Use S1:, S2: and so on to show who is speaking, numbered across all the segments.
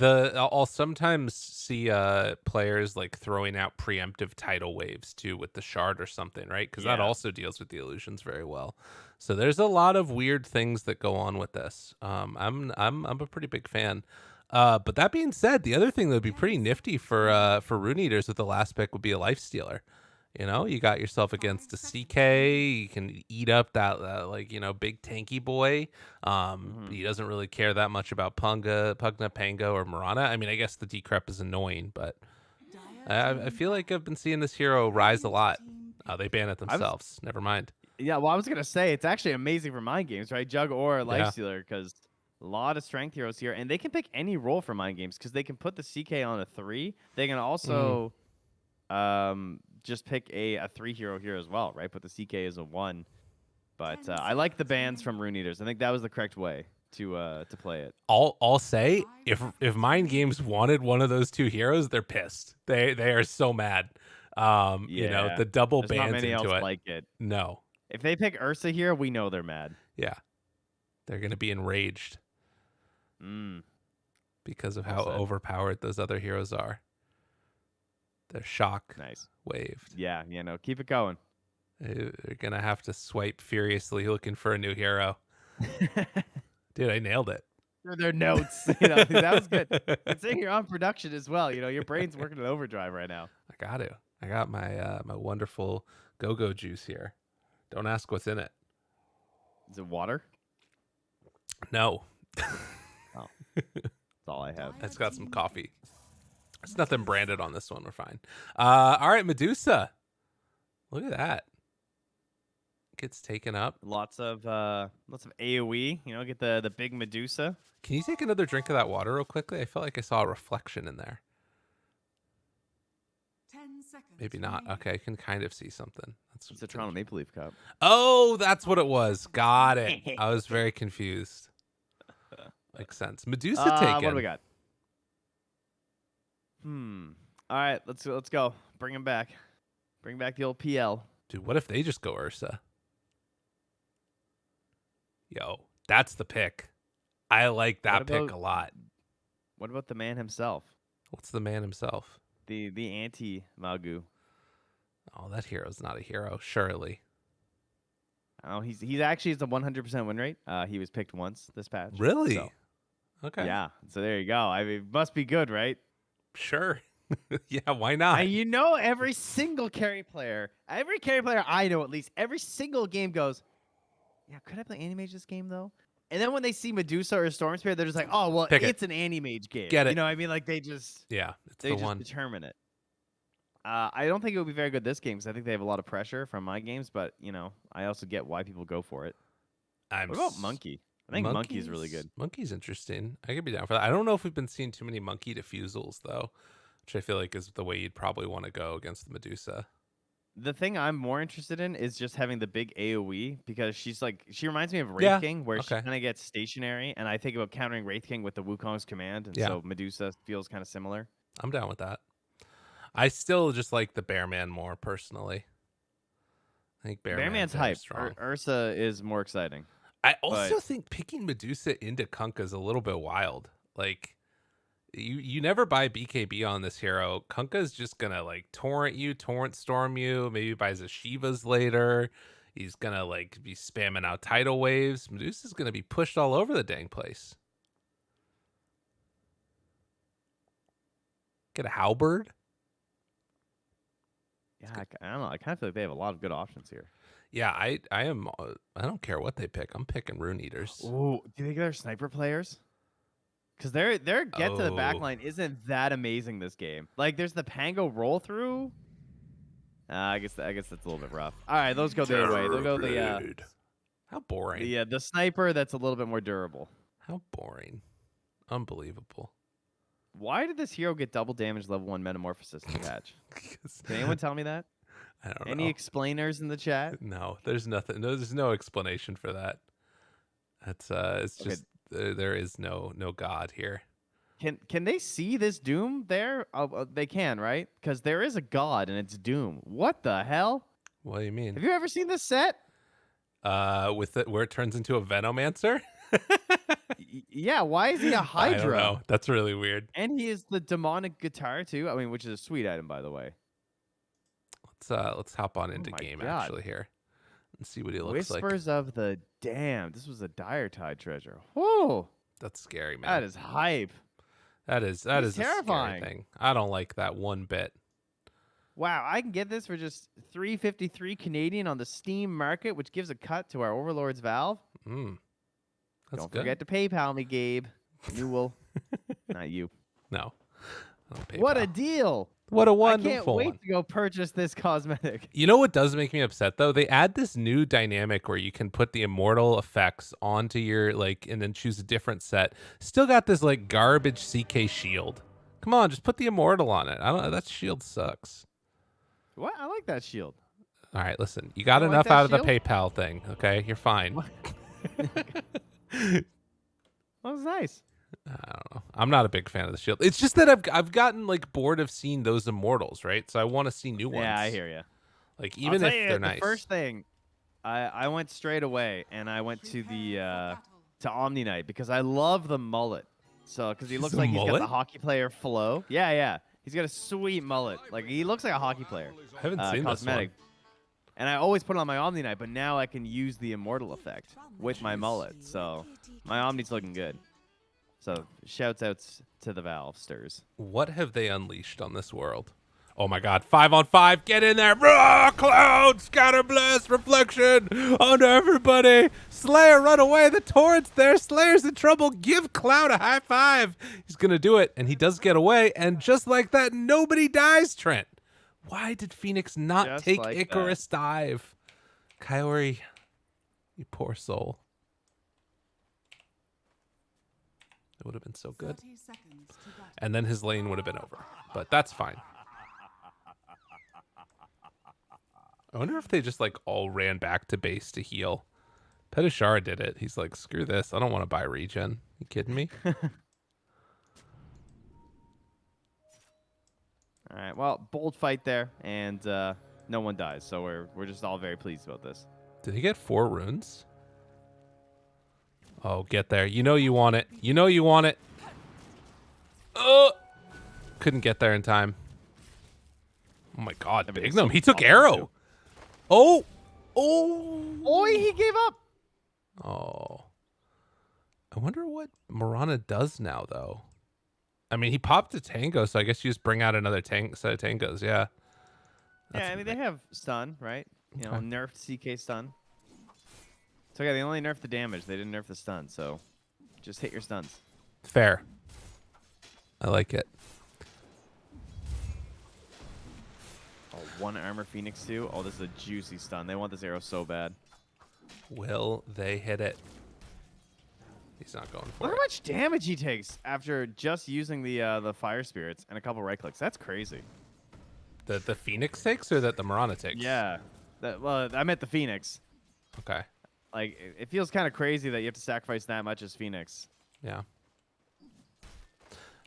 S1: I'll sometimes see players like throwing out preemptive tidal waves too with the shard or something, right? Because that
S2: Yeah.
S1: also deals with the illusions very well. So there's a lot of weird things that go on with this. I'm a pretty big fan. But that being said, the other thing that would be pretty nifty for Rune Eaters with the last pick would be a life stealer. You know, you got yourself against a CK. You can eat up that like big tanky boy.
S2: Hmm.
S1: He doesn't really care that much about Pugna, Pango, or Mirana. I mean, I guess the decrep is annoying, but I feel like I've been seeing this hero rise a lot. Oh, they ban it
S2: I was
S1: themselves. Never mind.
S2: Yeah, well, I was gonna say it's actually amazing for mind games, right? Jug or
S1: Yeah.
S2: Lifestealer, because a lot of strength heroes here, and they can pick any role for mind games because they can put the CK on a 3. They can
S1: Mm.
S2: also just pick a 3 hero here as well, right? Put the CK as a 1. But I like the bans from Rune Eaters. I think that was the correct way to play it.
S1: I'll say if Mind Games wanted one of those two heroes, they're pissed. They are so mad.
S2: Yeah,
S1: The double
S2: there's not
S1: bans
S2: many else
S1: into it.
S2: like it.
S1: No.
S2: If they pick Ursa here, we know they're mad.
S1: Yeah. They're gonna be enraged
S2: Mm,
S1: because of
S2: well
S1: how
S2: said.
S1: overpowered those other heroes are. They're shock
S2: Nice.
S1: waved.
S2: Yeah, no, keep it going.
S1: They're gonna have to swipe furiously looking for a new hero. Dude, I nailed it.
S2: Through their notes. That was good. Considering you're on production as well, your brain's working in overdrive right now.
S1: I got to. I got my wonderful go-go juice here. Don't ask what's in it.
S2: Is it water?
S1: No.
S2: Oh, that's all I have.
S1: It's got some coffee. There's nothing branded on this one. We're fine. All right, Medusa. Look at that. Gets taken up.
S2: Lots of AoE. Get the big Medusa.
S1: Can you take another drink of that water real quickly? I felt like I saw a reflection in there.
S3: 10 seconds.
S1: Maybe not. Okay, I can kind of see something.
S2: It's a Toronto Maple Leaf cup.
S1: Oh, that's what it was. Got it. I was very confused. Makes sense. Medusa taken.
S2: What do we got? All right, let's go. Bring him back. Bring back the old PL.
S1: Dude, what if they just go Ursa? Yo, that's the pick. I like that pick a lot.
S2: What about the man himself?
S1: What's the man himself?
S2: The anti Magu.
S1: Oh, that hero's not a hero, surely.
S2: Oh, he's actually it's a 100% win rate. He was picked once this patch.
S1: Really?
S2: So,
S1: Okay.
S2: yeah. So there you go. I mean, must be good, right?
S1: Sure. Yeah, why not?
S2: Every single carry player I know at least, every single game goes, yeah, could I play Animage this game though? And then when they see Medusa or Storm Spirit, they're just like, oh, well, it's an Animage game.
S1: Get it.
S2: You know what I mean? Like they just
S1: one.
S2: determine it. I don't think it would be very good this game because I think they have a lot of pressure from my games, but I also get why people go for it. What about Monkey? I think Monkey's really good.
S1: Monkey's interesting. I could be down for that. I don't know if we've been seeing too many Monkey diffusals though, which I feel like is the way you'd probably want to go against the Medusa.
S2: The thing I'm more interested in is just having the big AoE because she reminds me of Wraith King where she kind of gets stationary, and I think about countering Wraith King with the Wukong's command, and so Medusa feels kind of similar.
S1: I'm down with that. I still just like the Bearman more personally. I think
S2: Bearman's hype. Ursa is more exciting.
S1: I also think picking Medusa into Kunkka is a little bit wild. Like, you never buy BKB on this hero. Kunkka's just gonna like torrent storm you. Maybe buys a Shivas later. He's gonna like be spamming out tidal waves. Medusa's gonna be pushed all over the dang place. Get a halberd.
S2: Yeah, I don't know. I kind of feel like they have a lot of good options here.
S1: Yeah, I am. I don't care what they pick. I'm picking Rune Eaters.
S2: Ooh, do you think they're sniper players? Because their get to the back line isn't that amazing this game. Like, there's the Pango roll through. I guess that's a little bit rough. All right, those go the other way. They'll go the
S1: how boring.
S2: The sniper that's a little bit more durable.
S1: How boring. Unbelievable.
S2: Why did this hero get double damage level 1 metamorphosis in the patch? Can anyone tell me that?
S1: I don't know.
S2: Any explainers in the chat?
S1: No, there's nothing. No, there's no explanation for that. That's it's just there is no god here.
S2: Can they see this Doom there? They can, right? Because there is a god and it's Doom. What the hell?
S1: What do you mean?
S2: Have you ever seen this set?
S1: With it where it turns into a Venomancer?
S2: Yeah, why is he a
S1: I don't
S2: Hydra?
S1: know. That's really weird.
S2: And he is the demonic guitar too. I mean, which is a sweet item, by the way.
S1: Let's hop on
S2: Oh
S1: into
S2: my
S1: game
S2: god.
S1: actually here and see what he looks like.
S2: Whispers of the Damned. This was a dire tide treasure. Whoa.
S1: That's scary, man.
S2: That is hype.
S1: That is
S2: He's
S1: a scary
S2: terrifying.
S1: thing. I don't like that one bit.
S2: Wow, I can get this for just $3.53 Canadian on the Steam market, which gives a cut to our Overlord's Valve.
S1: That's
S2: Don't
S1: good.
S2: forget to PayPal me, Gabe. Newell. Not you.
S1: No. I don't
S2: What a
S1: PayPal.
S2: deal.
S1: What a
S2: I
S1: wonderful
S2: can't wait
S1: one.
S2: to go purchase this cosmetic.
S1: You know what does make me upset though? They add this new dynamic where you can put the immortal effects onto your and then choose a different set. Still got this like garbage CK shield. Come on, just put the immortal on it. I don't. That shield sucks.
S2: What? I like that shield.
S1: All right, listen. You got
S2: You like
S1: enough
S2: that
S1: out of the
S2: shield?
S1: PayPal thing. Okay, you're fine.
S2: That was nice.
S1: I don't know. I'm not a big fan of the shield. It's just that I've gotten like bored of seeing those immortals, right? So I want to see new ones.
S2: Yeah, I hear you.
S1: Like even if they're nice.
S2: The first thing, I went straight away and I went to the to Omni Knight because I love the mullet. So because he looks like he's got the hockey player flow. Yeah, yeah. He's got a sweet mullet. Like he looks like a hockey player.
S1: I haven't seen
S2: cosmetic.
S1: this one.
S2: And I always put it on my Omni Knight, but now I can use the immortal effect with my mullet. So my Omni's looking good. So shouts outs to the Valve sters.
S1: What have they unleashed on this world? Oh my god, 5-on-5, get in there! Rah, cloud, scatter blast, reflection onto everybody! Slayer, run away, the torrent's there, Slayer's in trouble, give Cloud a high five! He's gonna do it, and he does get away, and just like that, nobody dies, Trent! Why did Phoenix not
S2: Just
S1: take
S2: like
S1: Icarus dive? Kaori, you poor soul. It would have been so good. And then his lane would have been over. But that's fine. I wonder if they just like all ran back to base to heal. Petishara did it. He's like, screw this. I don't want to buy regen. You kidding me?
S2: All right. Well, bold fight there, and no one dies. So we're just all very pleased about this.
S1: Did he get 4 runes? Oh, get there. You know you want it. You know you want it. Couldn't get there in time. Oh my god, Bignum. He took arrow. Oh.
S2: Oh, he gave up.
S1: Oh. I wonder what Mirana does now, though. I mean, he popped a tango, so I guess you just bring out another set of tangos. Yeah.
S2: Yeah, I mean, they have stun, right? You know,
S1: Okay.
S2: nerfed CK stun. So, yeah, they only nerfed the damage. They didn't nerf the stun, so just hit your stuns.
S1: Fair. I like it.
S2: Oh, 1 armor Phoenix too. Oh, this is a juicy stun. They want this arrow so bad.
S1: Will they hit it? He's not going for
S2: Look
S1: it.
S2: how much damage he takes after just using the fire spirits and a couple right clicks. That's crazy.
S1: The Phoenix takes or that the Mirana takes?
S2: Yeah. Well, I meant the Phoenix.
S1: Okay.
S2: Like, it feels kind of crazy that you have to sacrifice that much as Phoenix.
S1: Yeah.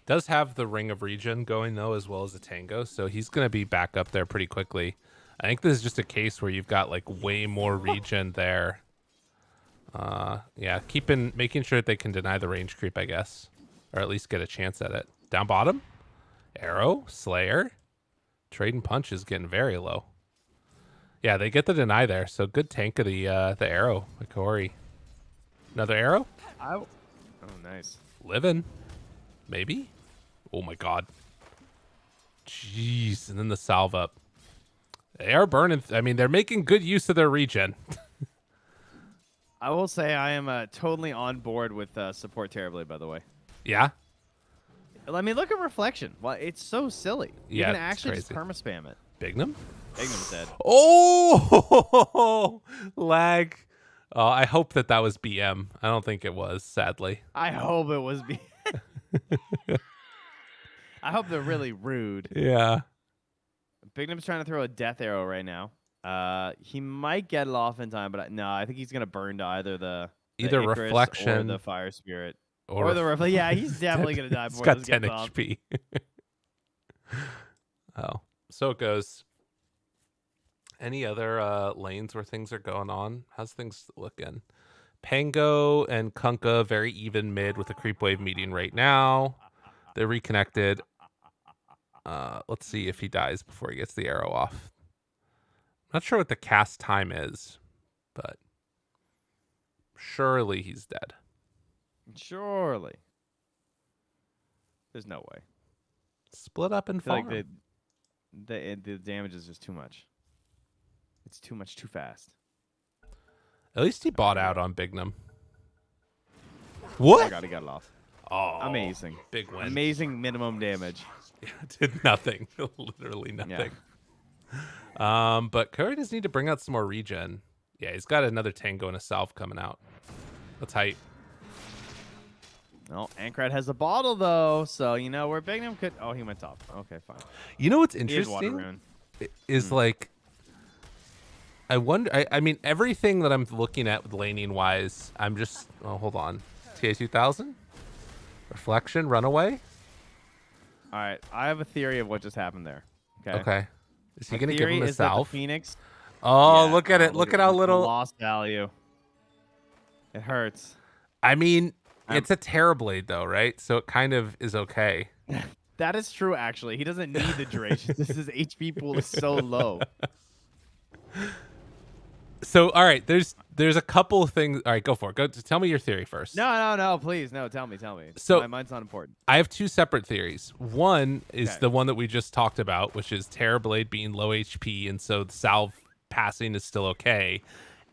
S1: Does have the Ring of Regen going, though, as well as the Tango, so he's going to be back up there pretty quickly. I think this is just a case where you've got, like, way more regen there. Yeah, making sure that they can deny the range creep, I guess. Or at least get a chance at it. Down bottom. Arrow. Slayer. Trading Punch is getting very low. Yeah, they get the deny there, so good tank of the arrow, Ikori. Another arrow?
S2: Oh, nice.
S1: Living. Maybe? Oh my god. Jeez. And then the salve up. They are burning. I mean, they're making good use of their regen.
S2: I will say I am totally on board with support terribly, by the way.
S1: Yeah?
S2: I mean, look at Reflection. Well, it's so silly. You
S1: Yeah,
S2: can
S1: it's
S2: actually just
S1: crazy.
S2: perma-spam it.
S1: Bignum?
S2: Bignum's dead.
S1: Oh! Lag. I hope that was BM. I don't think it was, sadly.
S2: I hope it was I hope they're really rude.
S1: Yeah.
S2: Bignum's trying to throw a death arrow right now. He might get it off in time, but no, I think he's gonna burn to either the
S1: Either
S2: Icarus
S1: Reflection
S2: or the Fire Spirit
S1: or
S2: the Reflection. Yeah, he's definitely gonna die
S1: He's
S2: before
S1: got
S2: this
S1: 10
S2: gets off.
S1: HP. Oh, so it goes. Any other lanes where things are going on? How's things looking? Pango and Kunkka very even mid with a creep wave meeting right now. They're reconnected. Let's see if he dies before he gets the arrow off. Not sure what the cast time is, but surely he's dead.
S2: Surely. There's no way.
S1: Split up and
S2: I feel
S1: farm.
S2: like the damage is just too much. It's too much too fast.
S1: At least he bought out on Bignum.
S2: Oh
S1: What?
S2: my god, he got it off.
S1: Oh,
S2: Amazing.
S1: Big win.
S2: Amazing minimum damage.
S1: Did nothing. Literally nothing. But Curry does need to bring out some more regen. Yeah, he's got another Tango and a Salve coming out. That's hype.
S2: No, Ankrat has a bottle though, so you know where Bignum could. Oh, he went top. Okay, fine.
S1: You know what's
S2: He is Water
S1: interesting
S2: Rune.
S1: is like, I wonder. I mean, everything that I'm looking at with laning wise, I'm just. Oh, hold on. TA 2000, Reflection, Runaway.
S2: All right, I have a theory of what just happened there. Okay.
S1: Okay. Is he
S2: My
S1: gonna give
S2: theory
S1: him a
S2: is that the
S1: Salve?
S2: Phoenix.
S1: Oh,
S2: Yeah,
S1: look at it! Look at how
S2: the
S1: little.
S2: lost value. It hurts.
S1: I mean,
S2: I'm-
S1: it's a Terrorblade though, right? So it kind of is okay.
S2: That is true, actually. He doesn't need the duration. His HP pool is so low.
S1: So, all right, there's a couple of things. All right, go for it. Go tell me your theory first.
S2: No, please, no. Tell me.
S1: So-
S2: mine's not important.
S1: I have two separate theories. One is
S2: Okay.
S1: the one that we just talked about, which is Terrorblade being low HP, and so the Salve passing is still okay.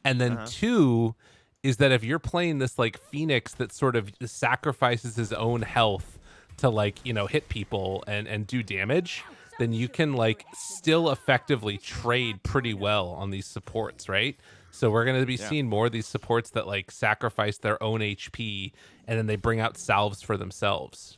S1: And then two is that if you're playing this like Phoenix that sort of sacrifices his own health to like, you know, hit people and do damage, then you can like still effectively trade pretty well on these supports, right? So we're going to be seeing more of these supports that like sacrifice their own HP and then they bring out salves for themselves.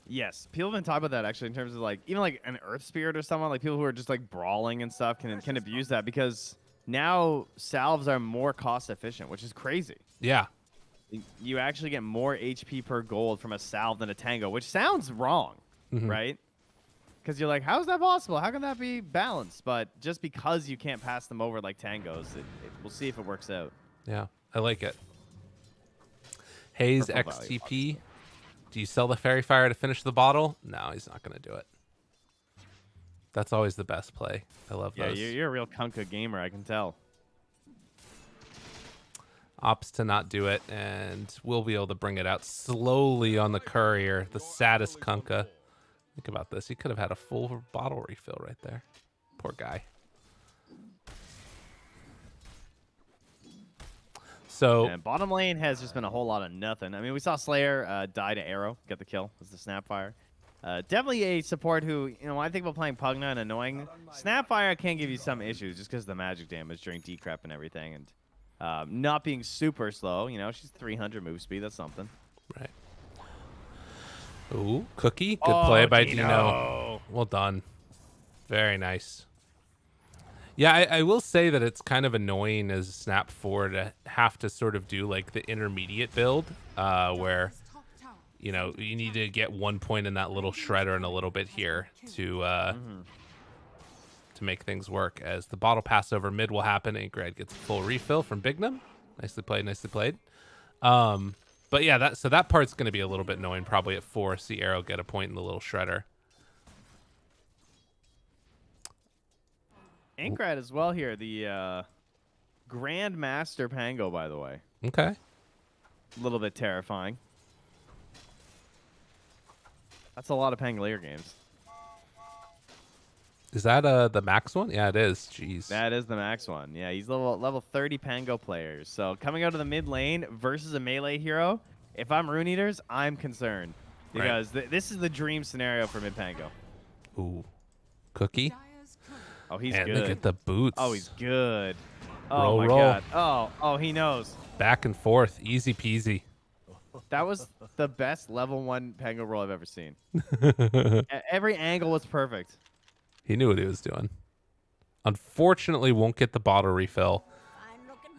S2: Yes, people have been talking about that actually in terms of like even like an Earth Spirit or someone like people who are just like brawling and stuff can abuse that because now salves are more cost efficient, which is crazy.
S1: Yeah.
S2: You actually get more HP per gold from a salve than a tango, which sounds wrong, right? Because you're like, how is that possible? How can that be balanced? But just because you can't pass them over like tangos, we'll see if it works out.
S1: Yeah, I like it. Hayes
S2: For full value,
S1: XTP.
S2: obviously.
S1: Do you sell the Fairy Fire to finish the bottle? No, he's not going to do it. That's always the best play. I love
S2: Yeah,
S1: those.
S2: you're a real Kunkka gamer, I can tell.
S1: Opts to not do it, and we'll be able to bring it out slowly on the courier. The saddest Kunkka. Think about this. He could have had a full bottle refill right there. Poor guy. So
S2: And bottom lane has just been a whole lot of nothing. I mean, we saw Slayer die to arrow, get the kill. Was the Snapfire. Definitely a support who, you know, when I think about playing Pugna and annoying, Snapfire can give you some issues just because of the magic damage during decrep and everything. And not being super slow, you know, she's 300 move speed. That's something.
S1: right. Ooh, Cookie. Good play by Dino.
S2: Dino.
S1: Well done. Very nice. Yeah, I will say that it's kind of annoying as Snap 4 to have to sort of do like the intermediate build where, you know, you need to get 1 point in that little shredder and a little bit here to make things work. As the bottle pass over mid will happen, Ankrad gets a full refill from Bignum. Nicely played, nicely played. But yeah, that part's going to be a little bit annoying. Probably at 4, see Arrow get a point in the little shredder.
S2: Ankrat as well here, the Grand Master Pango, by the way.
S1: Okay.
S2: A little bit terrifying. That's a lot of Pangolier games.
S1: Is that the max one? Yeah, it is. Jeez.
S2: That is the max one. Yeah, he's level 30 Pango players. So coming out of the mid lane versus a melee hero, if I'm Rune Eaters, I'm concerned. Because this is the dream scenario for mid Pango.
S1: Ooh. Cookie.
S2: Oh, he's
S1: And
S2: good.
S1: look at the boots.
S2: Oh, he's good. Oh,
S1: Roll,
S2: my
S1: roll.
S2: God. Oh, he knows.
S1: Back and forth. Easy peasy.
S2: That was the best level 1 Pango roll I've ever seen. Every angle was perfect.
S1: He knew what he was doing. Unfortunately, won't get the bottle refill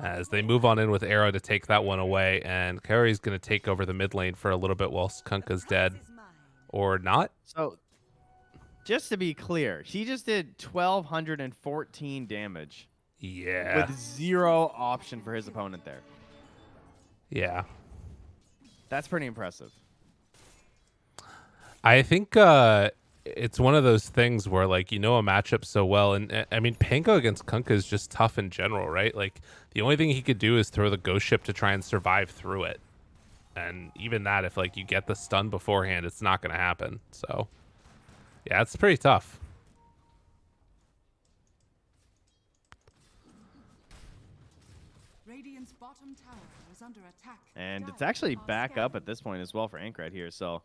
S1: as they move on in with Arrow to take that one away. And Carrie's going to take over the mid lane for a little bit while Kunkka's dead. Or not.
S2: So, just to be clear, he just did 1,214 damage
S1: Yeah.
S2: with 0 option for his opponent there.
S1: Yeah.
S2: That's pretty impressive.
S1: I think it's one of those things where, like, you know, a matchup so well. And I mean, Pango against Kunkka is just tough in general, right? Like, the only thing he could do is throw the ghost ship to try and survive through it. And even that, if, like, you get the stun beforehand, it's not going to happen. So, yeah, it's pretty tough.
S3: Radiant's bottom tower is under attack.
S2: And it's actually back up at this point as well for Ankrat here. So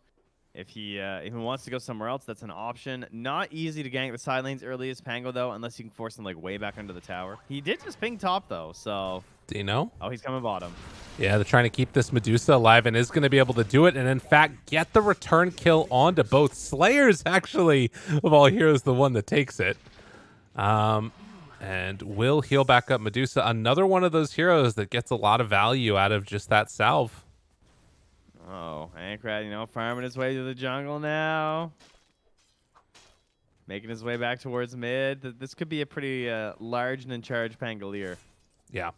S2: if he wants to go somewhere else, that's an option. Not easy to gank the side lanes early as Pango, though, unless you can force him, like, way back under the tower. He did just ping top, though, so...
S1: Do you know?
S2: Oh, he's coming bottom.
S1: Yeah, they're trying to keep this Medusa alive and is going to be able to do it. And in fact, get the return kill onto both. Slayer's actually, of all heroes, the one that takes it. And will heal back up Medusa. Another one of those heroes that gets a lot of value out of just that salve.
S2: Oh, Ankrat, you know, farming his way to the jungle now. Making his way back towards mid. This could be a pretty large and in charge Pangolier.
S1: Yeah.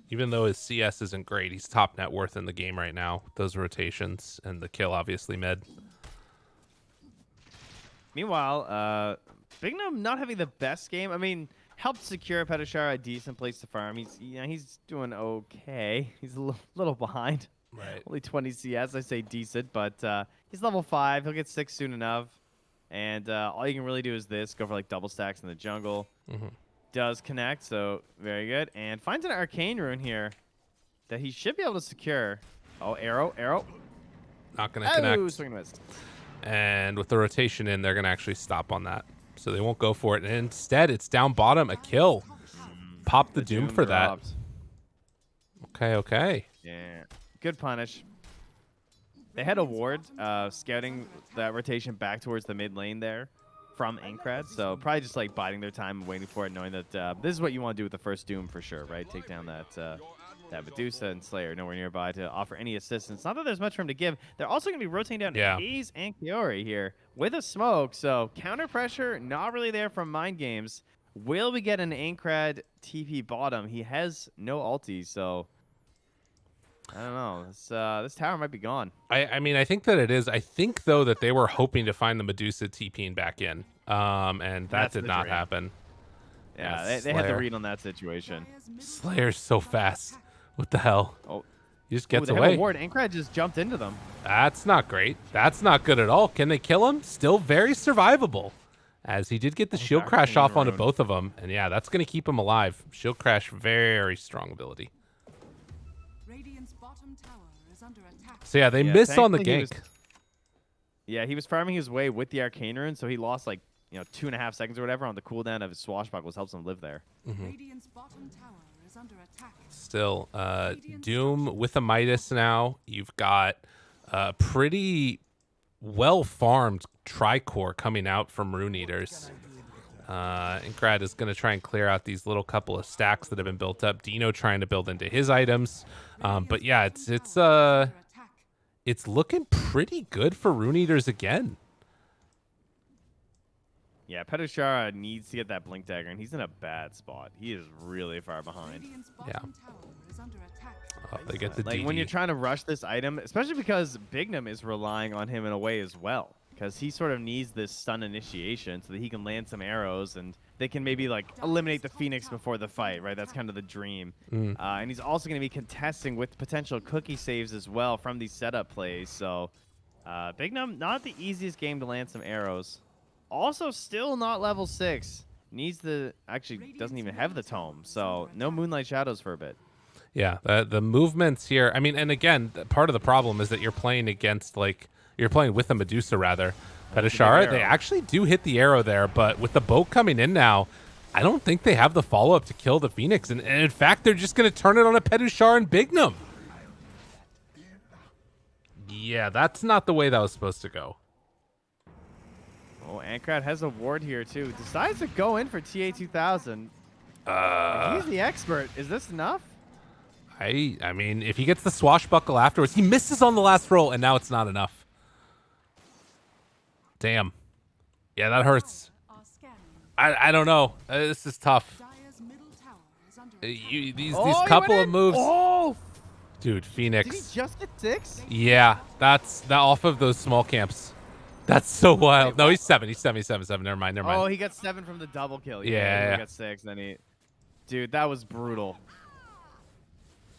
S1: Even though his CS isn't great, he's top net worth in the game right now. Those rotations and the kill, obviously, mid.
S2: Meanwhile, Bignum not having the best game. I mean, helped secure Petashara a decent place to farm. He's doing okay. He's a little behind.
S1: Right.
S2: Only 20 CS. I say decent, but he's level 5. He'll get 6 soon enough. And all you can really do is this. Go for, like, double stacks in the jungle.
S1: Mm-hmm.
S2: Does connect, so very good. And finds an arcane rune here that he should be able to secure. Oh, arrow.
S1: Not going to connect.
S2: Swing and miss.
S1: And with the rotation in, they're going to actually stop on that. So they won't go for it. And instead, it's down bottom, a kill. Pop the Doom for
S2: dropped.
S1: that. Okay.
S2: Yeah. Good punish. They had a ward scouting that rotation back towards the mid lane there from Ankrat. So probably just, like, biding their time and waiting for it, knowing that this is what you want to do with the first Doom for sure, right? Take down that Medusa and Slayer nowhere nearby to offer any assistance. Not that there's much room to give. They're also going to be rotating down Haze and Kiori here with a smoke. So counter pressure, not really there from Mind Games. Will we get an Ankrat TP bottom? He has no ulti, so I don't know. This tower might be gone.
S1: I mean, I think that it is. I think, though, that they were hoping to find the Medusa TPing back in. And that did not happen.
S2: Yeah, they had the read on that situation.
S1: Slayer's so fast. What the hell?
S2: Oh,
S1: he just gets
S2: they
S1: away.
S2: Have a ward. Ankrat just jumped into them.
S1: That's not great. That's not good at all. Can they kill him? Still very survivable. As he did get the shield crash off onto both of them. And yeah, that's going to keep him alive. Shield crash, very strong ability.
S3: Radiant's bottom tower is under attack.
S1: So yeah, they miss on the gank.
S2: He was farming his way with the arcane rune, so he lost, like, 2.5 seconds or whatever on the cooldown of his swashbuckles. Helps him live there.
S3: Radiant's bottom tower is under attack.
S1: Still, Doom with a Midas now. You've got pretty well farmed Tricore coming out from Rune Eaters. Ankrat is going to try and clear out these little couple of stacks that have been built up. Dino trying to build into his items. But yeah, it's looking pretty good for Rune Eaters again.
S2: Yeah, Petashara needs to get that Blink Dagger, and he's in a bad spot. He is really far behind.
S1: Yeah. Oh, they get the
S2: like,
S1: DD.
S2: when you're trying to rush this item, especially because Bignum is relying on him in a way as well, because he sort of needs this stun initiation so that he can land some arrows, and they can maybe, like, eliminate the Phoenix before the fight, right? That's kind of the dream. And he's also going to be contesting with potential cookie saves as well from these setup plays. So Bignum, not the easiest game to land some arrows. Also, still not level 6. Needs the... Actually, doesn't even have the tome. So, no Moonlight Shadows for a bit.
S1: Yeah, the movements here... I mean, and again, part of the problem is that you're playing against, like... You're playing with a Medusa, rather. Petashara, they actually do hit the arrow there, but with the boat coming in now, I don't think they have the follow-up to kill the Phoenix. And in fact, they're just going to turn it on a Petashara and Bignum. Yeah, that's not the way that was supposed to go.
S2: Oh, Ankrat has a ward here, too. Decides to go in for TA2000. He's the expert. Is this enough?
S1: I mean, if he gets the swashbuckle afterwards, he misses on the last roll, and now it's not enough. Damn. Yeah, that hurts. I don't know. This is tough. These couple of moves.
S2: Oh,
S1: Dude,
S2: Did he
S1: Phoenix.
S2: just get 6?
S1: Yeah, that's that off of those small camps. That's so wild.
S2: Wait,
S1: No,
S2: what?
S1: he's 7. He's 7. He's 7. 7. Never mind. Never mind.
S2: Oh, he got 7 from the double kill. Yeah,
S1: Yeah,
S2: he
S1: yeah.
S2: got 6. Then he, dude, that was brutal.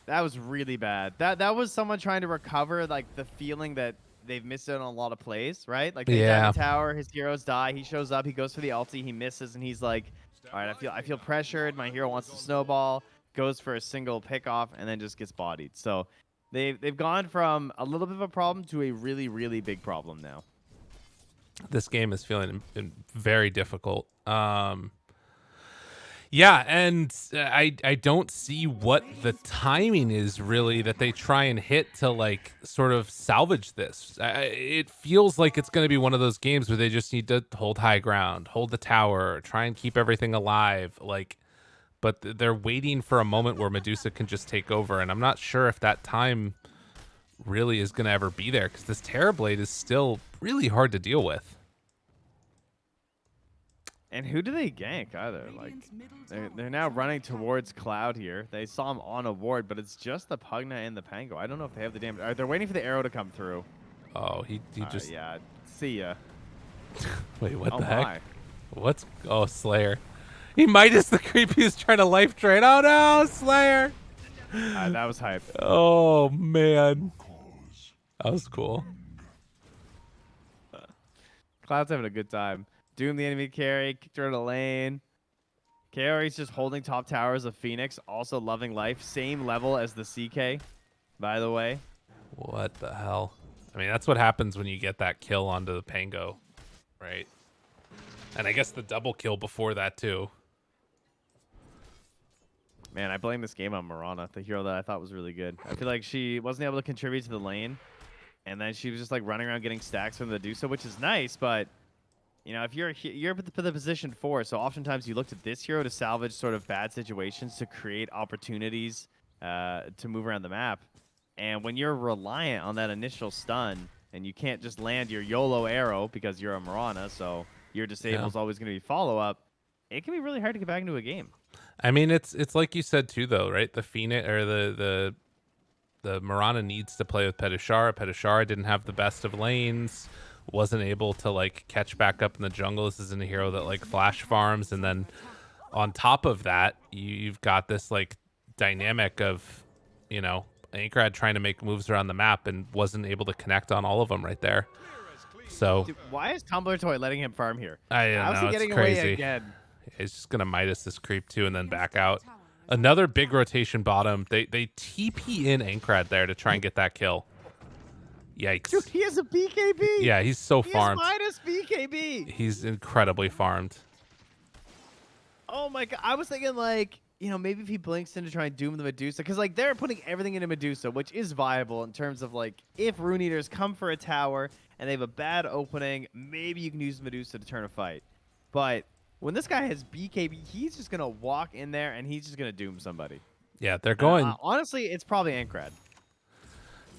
S2: That was really bad. That was someone trying to recover like the feeling that they've missed out on a lot of plays, right? Like they dive
S1: Yeah.
S2: in tower, his heroes die, he shows up, he goes for the ulti, he misses, and he's like, all right, I feel pressured. My hero wants to snowball, goes for a single pick off, and then just gets bodied. So they've gone from a little bit of a problem to a really, really big problem now.
S1: This game is feeling very difficult. Yeah, and I don't see what the timing is really that they try and hit to like sort of salvage this. It feels like it's going to be one of those games where they just need to hold high ground, hold the tower, try and keep everything alive. Like, but they're waiting for a moment where Medusa can just take over, and I'm not sure if that time really is going to ever be there because this Terrorblade is still really hard to deal with.
S2: And who do they gank either? Like they're now running towards Cloud here. They saw him on a ward, but it's just the Pugna and the Pango. I don't know if they have the damage. They're waiting for the arrow to come through.
S1: Oh, he just
S2: yeah. See ya.
S1: wait. What
S2: Oh
S1: the heck?
S2: my.
S1: What's Slayer? He Midas the creep. He was trying to life drain. Oh no, Slayer!
S2: That was hype.
S1: Oh man, that was cool.
S2: Cloud's having a good time. Doom the enemy carry, kicked her to lane. Carry's just holding top towers of Phoenix, also loving life. Same level as the CK, by the way.
S1: What the hell? I mean, that's what happens when you get that kill onto the Pango, right? And I guess the double kill before that too.
S2: Man, I blame this game on Mirana, the hero that I thought was really good. I feel like she wasn't able to contribute to the lane, and then she was just like running around getting stacks from the Medusa, which is nice, but you know, if you're the position 4, so oftentimes you look to this hero to salvage sort of bad situations, to create opportunities to move around the map. And when you're reliant on that initial stun, and you can't just land your YOLO arrow because you're a Mirana, so your disable is always going to be follow-up, it can be really hard to get back into a game.
S1: I mean, it's like you said too, though, right? The Phoenix or the Mirana needs to play with Petishara. Petishara didn't have the best of lanes. Wasn't able to like catch back up in the jungle. This isn't a hero that like flash farms, and then on top of that, you've got this like dynamic of, you know, Ankrad trying to make moves around the map and wasn't able to connect on all of them right there. So
S2: Dude, why is Tumblr Toy letting him farm here?
S1: I don't
S2: How's
S1: know.
S2: he
S1: It's
S2: getting
S1: crazy.
S2: away again?
S1: He's just gonna Midas this creep too, and then back out. Another big rotation bottom. They TP in Ankrad there to try and get that kill. Yikes.
S2: Dude, he has a BKB.
S1: Yeah, he's so
S2: He
S1: farmed.
S2: has minus BKB.
S1: He's incredibly farmed.
S2: Oh my god. I was thinking like, you know, maybe if he blinks in to try and doom the Medusa, because like they're putting everything into Medusa, which is viable in terms of like if Rune Eaters come for a tower and they have a bad opening, maybe you can use Medusa to turn a fight. But when this guy has BKB, he's just gonna walk in there and he's just gonna doom somebody.
S1: Yeah, they're going.
S2: Honestly, it's probably Ankrad.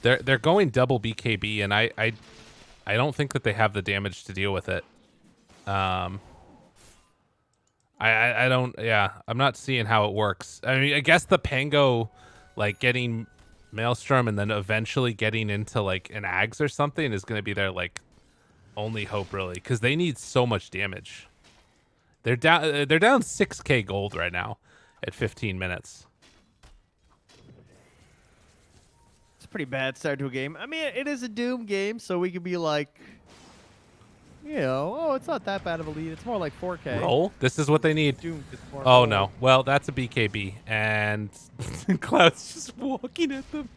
S1: They're going double BKB, and I don't think that they have the damage to deal with it. I don't. Yeah, I'm not seeing how it works. I mean, I guess the Pango, like getting Maelstrom and then eventually getting into like an Ags or something is going to be their like only hope really, because they need so much damage. They're down 6k gold right now at 15 minutes.
S2: It's a pretty bad start to a game. I mean, it is a Doom game, so we could be like, you know, oh, it's not that bad of a lead. It's more like 4K.
S1: Roll. This is what they need.
S2: Doom is more
S1: Oh
S2: roll.
S1: no. Well, that's a BKB, and Cloud's just walking at them.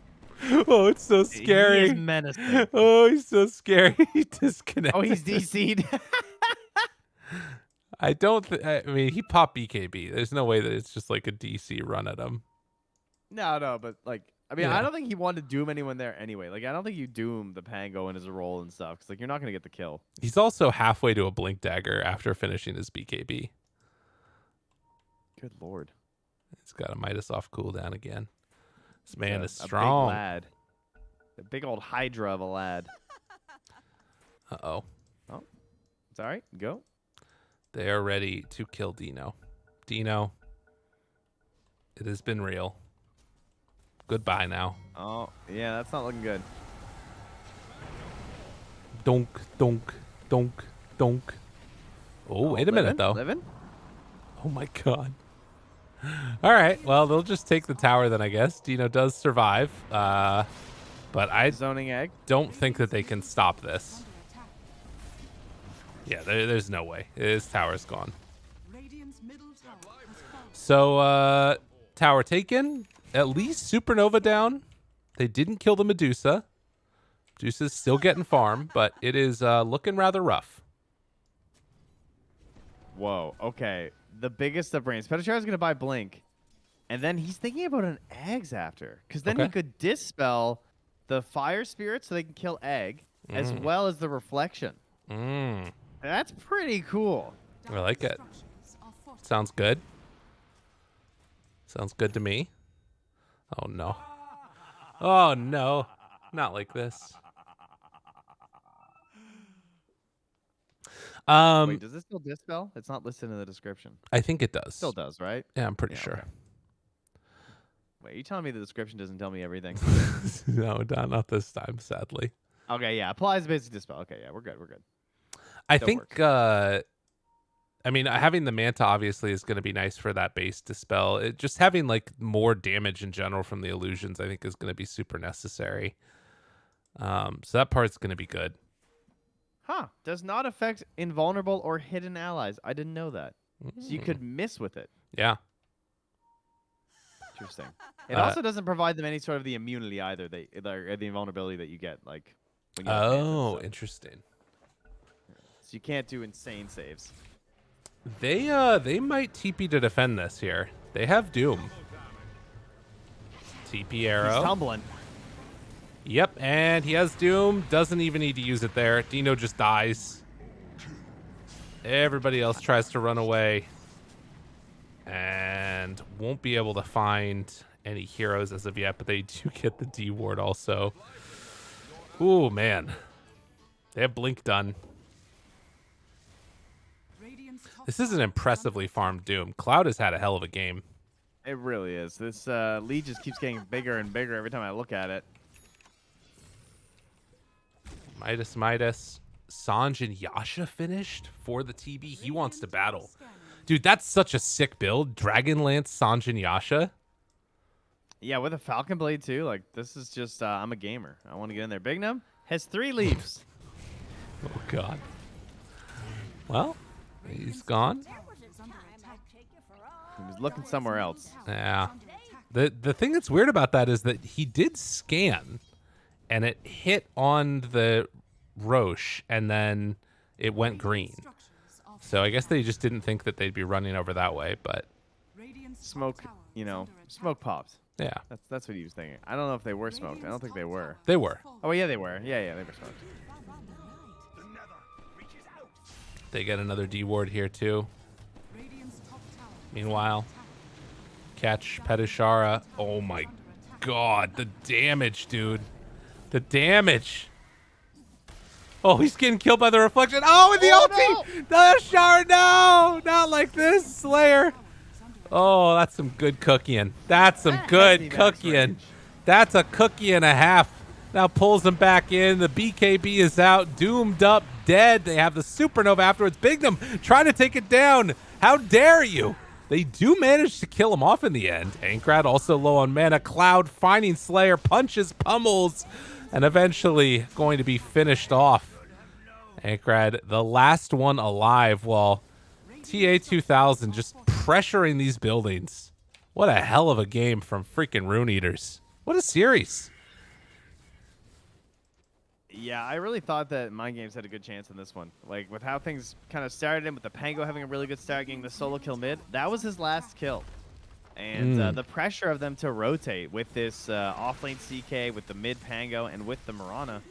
S1: Oh, it's so scary.
S2: He is menacing.
S1: Oh, he's so scary. He disconnected.
S2: Oh, he's DC'd.
S1: I don't. I mean, he popped BKB. There's no way that it's just like a DC run at him.
S2: No, but like, I mean,
S1: Yeah.
S2: I don't think he wanted to doom anyone there anyway. Like, I don't think you doom the Pango in his role and stuff, because like you're not gonna get the kill.
S1: He's also halfway to a Blink Dagger after finishing his BKB.
S2: Good lord.
S1: He's got a Midas off cooldown again. This man is
S2: A
S1: strong.
S2: big lad. A big old Hydra of a lad.
S1: Uh-oh.
S2: It's all right. Go.
S1: They are ready to kill Dino. Dino, it has been real. goodbye now.
S2: Oh, yeah, that's not looking good.
S1: Donk, donk, donk, donk. Oh, wait a minute, though.
S2: Living?
S1: Oh, my God. All right. Well, they'll just take the tower then, I guess. Dino does survive. But I
S2: Zoning egg.
S1: don't think that they can stop this. Yeah, there's no way. His tower's gone.
S3: Radiant's middle tower has fallen.
S1: So, tower taken. At least Supernova down. They didn't kill the Medusa. Medusa's still getting farm, but it is looking rather rough.
S2: Whoa. Okay. The biggest of brains. Petashara's going to buy Blink. And then he's thinking about an eggs after. Because then he
S1: Okay.
S2: could dispel the fire spirit so they can kill egg, as well as the reflection.
S1: Mm,
S2: That's pretty cool.
S1: I like it.
S3: Structures are fortified.
S1: Sounds good. Sounds good to me. Oh, no. Oh, no. Not like this.
S2: Wait, does this still dispel? It's not listed in the description.
S1: I think it does.
S2: Still does, right?
S1: Yeah, I'm pretty
S2: Yeah,
S1: sure.
S2: okay. Wait, are you telling me the description doesn't tell me everything?
S1: No, not this time, sadly.
S2: Okay, yeah. Applies basic dispel. Okay, yeah, we're good. We're good.
S1: I
S2: Still
S1: think, I mean, having the Manta obviously is going to be nice for that base dispel. Just having, like, more damage in general from the illusions, I think, is going to be super necessary. So that part's going to be good.
S2: Huh. Does not affect invulnerable or hidden allies. I didn't know that. So you
S1: Mm.
S2: could miss with it.
S1: Yeah.
S2: Interesting. It also doesn't provide them any sort of the immunity either. Or the invulnerability that you get, like when you have Manta and
S1: Oh,
S2: stuff.
S1: interesting.
S2: So you can't do insane saves.
S1: They might TP to defend this here. They have Doom. TP arrow.
S2: He's tumbling.
S1: Yep, and he has Doom. Doesn't even need to use it there. Dino just dies. Everybody else tries to run away. And won't be able to find any heroes as of yet, but they do get the D ward also. Ooh, man. They have Blink done.
S3: Radiant's top
S1: This is an
S3: tower
S1: impressively farmed Doom. Cloud has had a hell of a game.
S2: It really is. This lead just keeps getting bigger and bigger every time I look at it.
S1: Midas. Sanj and Yasha finished for the TB. He wants to battle. Dude, that's such a sick build. Dragonlance, Sanj, and Yasha.
S2: Yeah, with a Falcon Blade too. Like this is just I'm a gamer. I want to get in there. Bignum has 3 leaves.
S1: Oh, God. Well, he's gone.
S2: He was looking somewhere else.
S1: Yeah. The thing that's weird about that is that he did scan, and it hit on the Roche, and then it went green. So I guess they just didn't think that they'd be running over that way, but
S2: Smoke, you know, smoke popped.
S1: yeah,
S2: That's what he was thinking. I don't know if they were smoked. I don't think they were.
S1: they were.
S2: Oh yeah, they were. Yeah, they were smoked.
S1: They get another D ward here too. Meanwhile, catch Petashara. Oh my God, the damage, dude. The damage. Oh, he's getting killed by the reflection. Oh, and the ulti! Petashara, no! Not like this, Slayer. Oh, that's some good cooking. That's some good
S2: Hefty max
S1: cooking.
S2: range.
S1: That's a cookie and a half. Now pulls him back in. The BKB is out, doomed up, dead. They have the supernova afterwards. Bignum trying to take it down. How dare you? They do manage to kill him off in the end. Ankrad also low on mana. Cloud finding Slayer, punches, pummels, and eventually going to be finished off. Ankrad, the last one alive, while TA2000 just pressuring these buildings. What a hell of a game from freaking Rune Eaters. What a series.
S2: Yeah, I really thought that Mind Games had a good chance in this one. Like, with how things kind of started and with the Pango having a really good start, getting the solo kill mid, that was his last kill. And the pressure of them to rotate with this offlane CK, with the mid Pango, and with the Mirana,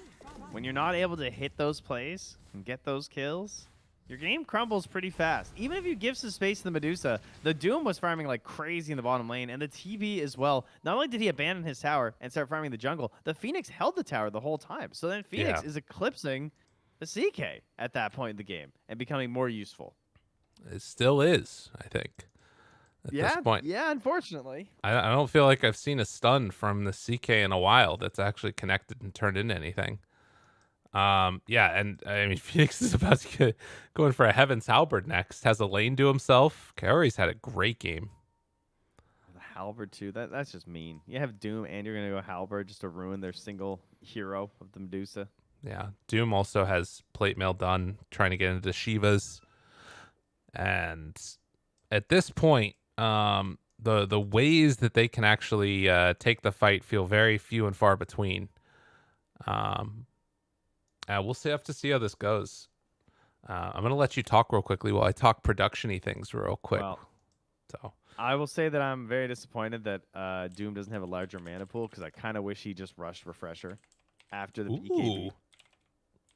S2: when you're not able to hit those plays and get those kills, your game crumbles pretty fast. Even if you give some space to the Medusa, the Doom was farming like crazy in the bottom lane, and the TV as well. Not only did he abandon his tower and start farming the jungle, the Phoenix held the tower the whole time. So then Phoenix is eclipsing the CK at that point in the game and becoming more useful.
S1: It still is, I think. at this point.
S2: Yeah, unfortunately.
S1: I don't feel like I've seen a stun from the CK in a while that's actually connected and turned into anything. Yeah, and I mean Phoenix is about to get going for a Heaven's Halberd next. Has a lane to himself. Kaori's had a great game.
S2: The Halberd too. That's just mean. You have Doom and you're gonna go Halberd just to ruin their single hero of the Medusa.
S1: Yeah, Doom also has plate mail done, trying to get into Shivas, and at this point, the ways that they can actually take the fight feel very few and far between. We'll have to see how this goes. I'm gonna let you talk real quickly while I talk production-y things real quick.
S2: Well,
S1: So
S2: I will say that I'm very disappointed that Doom doesn't have a larger mana pool because I kind of wish he just rushed Refresher after the BKB.
S1: ooh,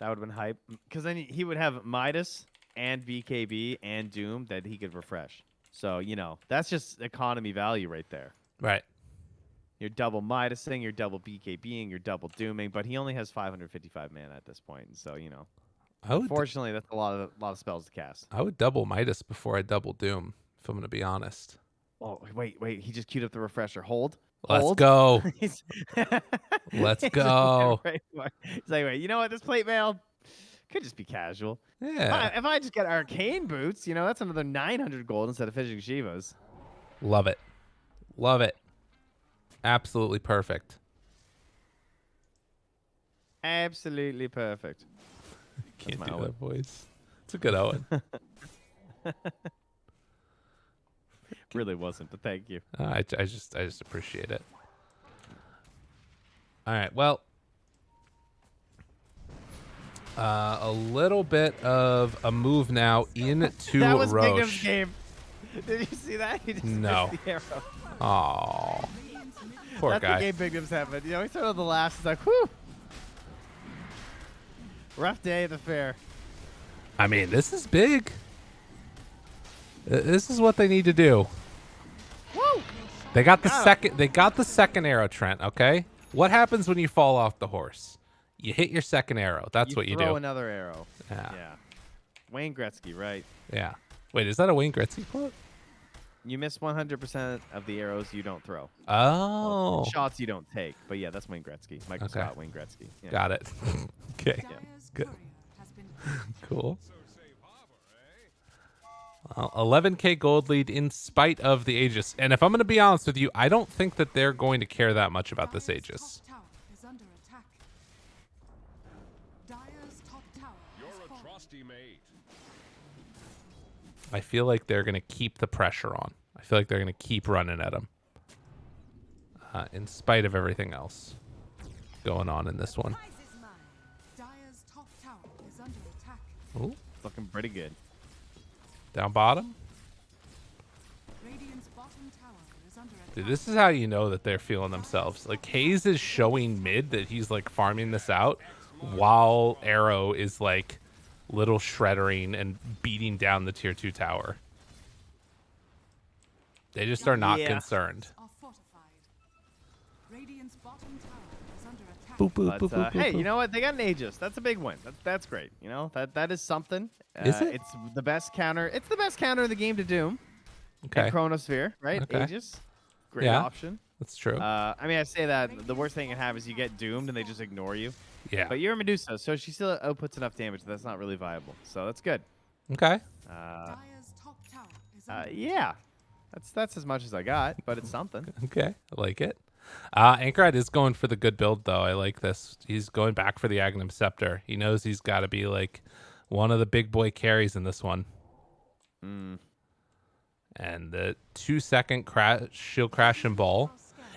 S2: That would have been hype. Because then he would have Midas and BKB and Doom that he could refresh. So, that's just economy value right there.
S1: right.
S2: You're double Midasing, you're double BKBing, you're double Dooming, but he only has 555 mana at this point. And so,
S1: I would
S2: unfortunately, that's a lot of spells to cast.
S1: I would double Midas before I double Doom, if I'm gonna be honest.
S2: Oh, wait. He just queued up the Refresher. Hold.
S1: Let's go.
S2: He's
S1: Let's go.
S2: He's like, wait, you know what? This plate mail could just be casual.
S1: Yeah.
S2: If I just get arcane boots, that's another 900 gold instead of fishing Shivas.
S1: Love it. Love it. Absolutely perfect.
S2: Absolutely perfect.
S1: Can't
S2: my
S1: do
S2: Owen.
S1: that voice. It's a good Owen.
S2: Really wasn't, but thank you.
S1: I just appreciate it. All right. Well, a little bit of a move now into
S2: That was Big Nim's
S1: Roche.
S2: game. Did you see that? He just
S1: No.
S2: missed the arrow.
S1: Oh, poor
S2: That's
S1: guy.
S2: the game Big Nim's having. He started with the laughs. He's like, whew. Rough day at the fair.
S1: I mean, this is big. This is what they need to do.
S2: Woo!
S1: They got the
S2: Got him.
S1: second. They got the second arrow, Trent. Okay. What happens when you fall off the horse? You hit your second arrow. That's what you
S2: throw
S1: do.
S2: another arrow.
S1: Yeah.
S2: Yeah. Wayne Gretzky, right?
S1: Yeah. Wait, is that a Wayne Gretzky quote?
S2: You miss 100% of the arrows you don't throw.
S1: Oh,
S2: Well, shots you don't take. But yeah, that's Wayne Gretzky. Michael
S1: Okay.
S2: Scott, Wayne Gretzky. Yeah.
S1: got it. Okay,
S3: Dyer's
S1: good.
S3: courier has been
S1: Cool. 11k gold lead in spite of the Aegis. And if I'm going to be honest with you, I don't think that they're going to care that much about this
S3: Dyer's
S1: Aegis.
S3: top tower is under attack. Dyer's top tower
S4: You're
S3: has
S4: a
S3: fallen.
S4: trusty mate.
S1: I feel like they're going to keep the pressure on. I feel like they're going to keep running at him. In spite of everything else going on in this one.
S3: Prize is mine. Dyer's top tower is under attack.
S1: Ooh,
S2: It's looking pretty good.
S1: down bottom.
S3: Radiant's bottom tower is under attack.
S1: Dude, this is how you know that they're feeling themselves. Like, Hayes is showing mid that he's, like, farming this out while Arrow is, like, little shreddering and beating down the tier 2 tower. They just are not
S2: Yeah.
S1: concerned.
S3: Are fortified. Radiant's bottom tower is under attack.
S1: Boop, boop,
S2: But
S1: boop, boop,
S2: hey,
S1: boop.
S2: you know what? They got an Aegis. That's a big win. That's great. That is something.
S1: Is it?
S2: It's the best counter. It's the best counter in the game to Doom.
S1: Okay,
S2: And Chronosphere, right?
S1: Okay.
S2: Aegis. Great
S1: Yeah.
S2: option.
S1: that's true.
S2: I mean, I say that the worst thing you can have is you get doomed and they just ignore you.
S1: Yeah.
S2: But you're a Medusa, so she still outputs enough damage. That's not really viable. So that's good.
S1: Okay.
S3: Dyer's top tower is under
S2: Yeah. That's as much as I got, but it's something.
S1: Okay. I like it. Anchorite is going for the good build, though. I like this. He's going back for the Agnum Scepter. He knows he's got to be, like, one of the big boy carries in this one.
S2: Mm.
S1: And the 2-second shield crash and ball.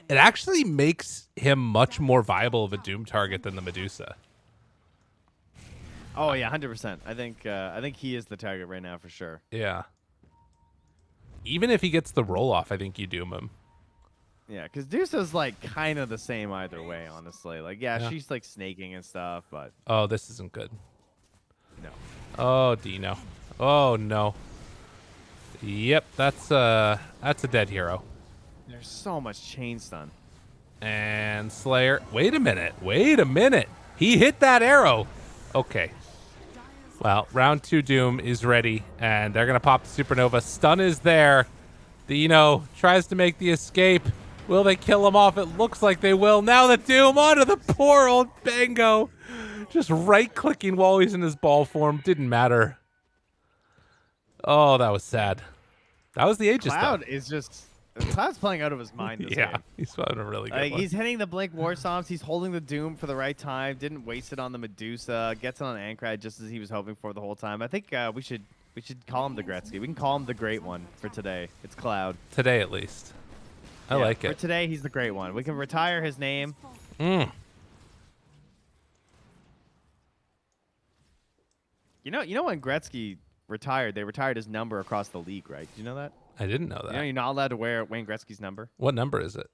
S1: It actually makes him much more viable of a Doom target than the Medusa.
S2: Oh yeah, 100%. I think he is the target right now for sure.
S1: Yeah. Even if he gets the roll off, I think you doom him.
S2: Yeah, because Dusa's like kind of the same either way, honestly. Like, yeah,
S1: Yeah.
S2: she's like snaking and stuff, but
S1: Oh, this isn't good.
S2: no.
S1: Oh, Dino. Oh no. Yep, that's a dead hero.
S2: There's so much chain stun.
S1: And Slayer. Wait a minute. He hit that arrow. Okay. Well, round 2 Doom is ready, and they're going to pop the Supernova. Stun is there. Dino tries to make the escape. Will they kill him off? It looks like they will. Now the Doom onto the poor old Bango. Just right-clicking while he's in his ball form. Didn't matter. Oh, that was sad. That was the Aegis
S2: Cloud
S1: stuff.
S2: is just... Cloud's playing out of his mind this
S1: Yeah,
S2: game.
S1: he's having a really good
S2: Like,
S1: one.
S2: he's hitting the Blink War Psalms. He's holding the Doom for the right time. Didn't waste it on the Medusa. Gets it on Ankrat just as he was hoping for the whole time. I think we should call him the Gretzky. We can call him the Great One for today. It's Cloud.
S1: Today, at least. I
S2: Yeah,
S1: like
S2: For
S1: it.
S2: today, he's the Great One. We can retire his name.
S1: Mm.
S2: You know when Gretzky retired, they retired his number across the league, right? Did you know that?
S1: I didn't know
S2: You know
S1: that.
S2: you're not allowed to wear Wayne Gretzky's number?
S1: What number is it?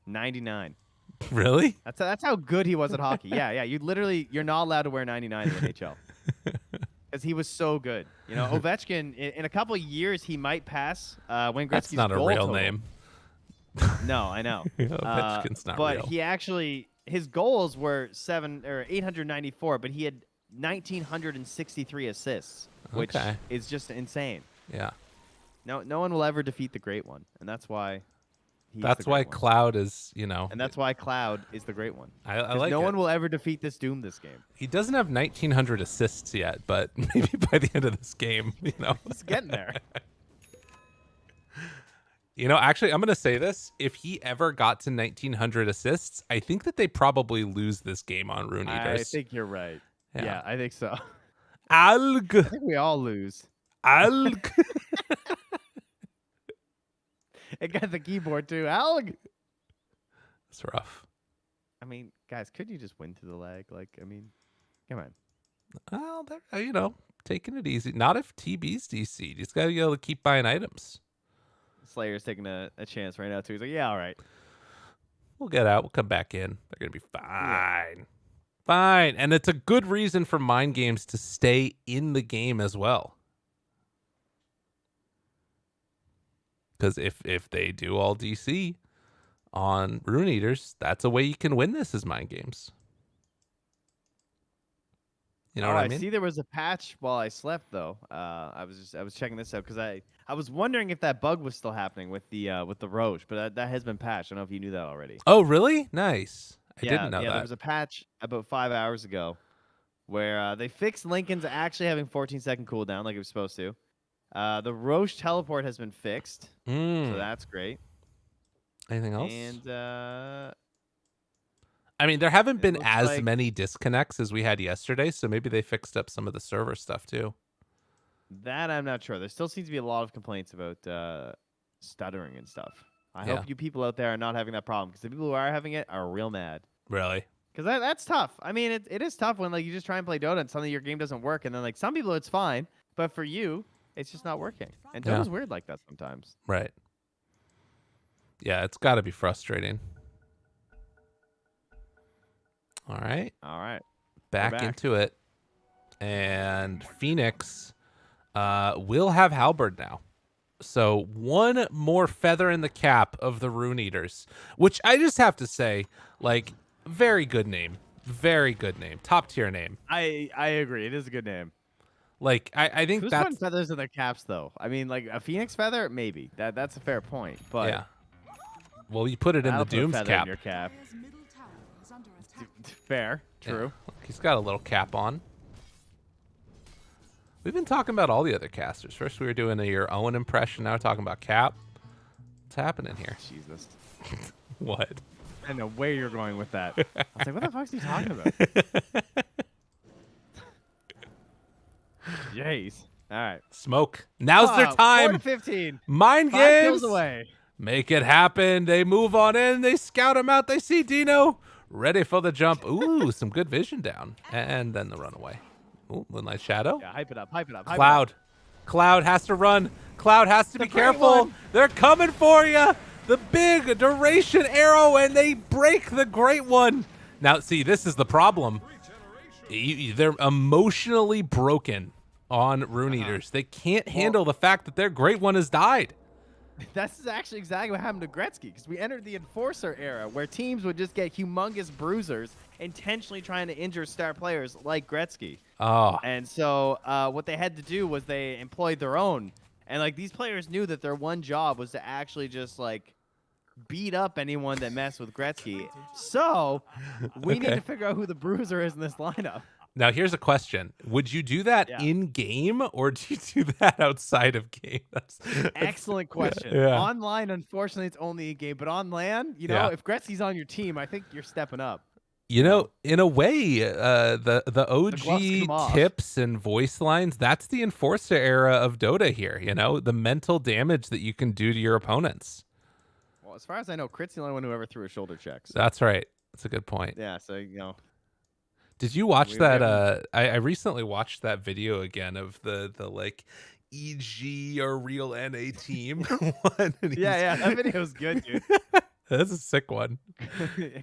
S2: 99.
S1: Really?
S2: That's how good he was at hockey. Yeah. You're not allowed to wear 99 in the NHL. Because he was so good. You know, Ovechkin, in a couple of years, he might pass Wayne Gretzky's
S1: That's not a
S2: goal
S1: real
S2: total.
S1: name.
S2: No, I know.
S1: Ovechkin's not
S2: but
S1: real.
S2: he actually, his goals were 894, but he had 1,963 assists, which
S1: Okay.
S2: is just insane.
S1: Yeah.
S2: No one will ever defeat the Great One, and that's why.
S1: That's why Cloud is,
S2: And that's why Cloud is the Great One.
S1: I
S2: 'Cause
S1: like
S2: no
S1: it.
S2: one will ever defeat this Doom this game.
S1: He doesn't have 1,900 assists yet, but maybe by the end of this game,
S2: He's getting there.
S1: Actually, I'm going to say this. If he ever got to 1,900 assists, I think that they probably lose this game on Rune
S2: I
S1: Eaters.
S2: think you're right.
S1: Yeah.
S2: Yeah, I think so.
S1: Alg.
S2: I think we all lose.
S1: Alg.
S2: It got the keyboard too. Alg.
S1: It's rough.
S2: I mean, guys, could you just win to the leg? Like, I mean, come on.
S1: Well, they're, taking it easy. Not if TB's DC'd. He's got to be able to keep buying items.
S2: Slayer's taking a chance right now too. He's like, yeah, all right.
S1: We'll get out. We'll come back in. They're going to be fine. Fine. And it's a good reason for mind games to stay in the game as well. Because if they do all DC on Rune Eaters, that's a way you can win this as mind games. You know what I mean?
S2: I see there was a patch while I slept though. I was checking this out because I was wondering if that bug was still happening with the Roche, but that has been patched. I don't know if you knew that already.
S1: Oh, really? Nice. I didn't know
S2: There
S1: that.
S2: was a patch about 5 hours ago where they fixed Lincoln's actually having 14-second cooldown like it was supposed to. The Roche teleport has been fixed, so that's great.
S1: Anything else?
S2: And
S1: I mean, there haven't been
S2: looks
S1: as
S2: like-
S1: many disconnects as we had yesterday, so maybe they fixed up some of the server stuff too.
S2: that I'm not sure. There still seems to be a lot of complaints about stuttering and stuff. I
S1: Yeah.
S2: hope you people out there are not having that problem because the people who are having it are real mad.
S1: Really?
S2: Because that's tough. I mean, it is tough when like you just try and play Dota and suddenly your game doesn't work, and then like some people it's fine, but for you it's just not working. And
S1: Yeah.
S2: Dota's weird like that sometimes.
S1: Right. Yeah, it's got to be frustrating. All right.
S2: All right.
S1: Back
S2: back.
S1: into it. And Phoenix will have Halberd now. So one more feather in the cap of the Rune Eaters, which I just have to say, like, very good name. Very good name. Top tier name.
S2: I agree. It is a good name.
S1: Like, I think
S2: Who's
S1: that's...
S2: putting feathers in their caps though? I mean, like a Phoenix feather, maybe. That's a fair point. But
S1: Yeah. Well, you put it in
S2: I'll
S1: the
S2: put a
S1: Doom's
S2: feather
S1: cap.
S2: in your cap.
S3: Player's middle tower is under attack.
S2: Fair.
S1: Yeah.
S2: True.
S1: He's got a little cap on. We've been talking about all the other casters. First we were doing your Owen impression. Now we're talking about Cap. What's happening here?
S2: Jesus.
S1: What?
S2: I don't know where you're going with that. I was like, what the fuck's he talking about? Jeez. All right.
S1: Smoke. Now's their
S2: 4
S1: time.
S2: to 15.
S1: Mind
S2: 5
S1: games.
S2: kills away.
S1: Make it happen. They move on in. They scout him out. They see Dino ready for the jump. Ooh, some good vision down. And then the runaway. Ooh, Moonlight Shadow.
S2: Yeah, hype it up. Hype it up. Hype
S1: Cloud. Cloud has to run. Cloud has to be
S2: great
S1: careful.
S2: one.
S1: They're coming for you. The big duration arrow, and they break the great one. Now, see, this is the problem. They're emotionally broken on Rune Eaters. They can't handle the fact that their great one has died.
S2: That's actually exactly what happened to Gretzky because we entered the Enforcer era where teams would just get humongous bruisers intentionally trying to injure star players like Gretzky.
S1: Oh,
S2: And so what they had to do was they employed their own And like these players knew that their one job was to actually just like beat up anyone that messed with Gretzky. So we need
S1: Okay.
S2: to figure out who the bruiser is in this lineup.
S1: Now here's a question: would you do that
S2: Yeah.
S1: in game, or do you do that outside of game? That's
S2: Excellent question.
S1: Yeah.
S2: Online, unfortunately, it's only a game, but on LAN, you know,
S1: Yeah.
S2: if Gretzky's on your team, I think you're stepping up.
S1: You know, in a way, the
S2: gloves
S1: OG
S2: come off.
S1: tips and voice lines, that's the Enforcer era of Dota here, you know? The mental damage that you can do to your opponents.
S2: Well, as far as I know, Crit's the only one who ever threw a shoulder check. So,
S1: That's right. That's a good point.
S2: yeah, so, you know.
S1: Did you watch
S2: We
S1: that?
S2: haven't-
S1: I recently watched that video again of the like EG or real NA team one. And
S2: Yeah, that video's good, dude.
S1: That's a sick one.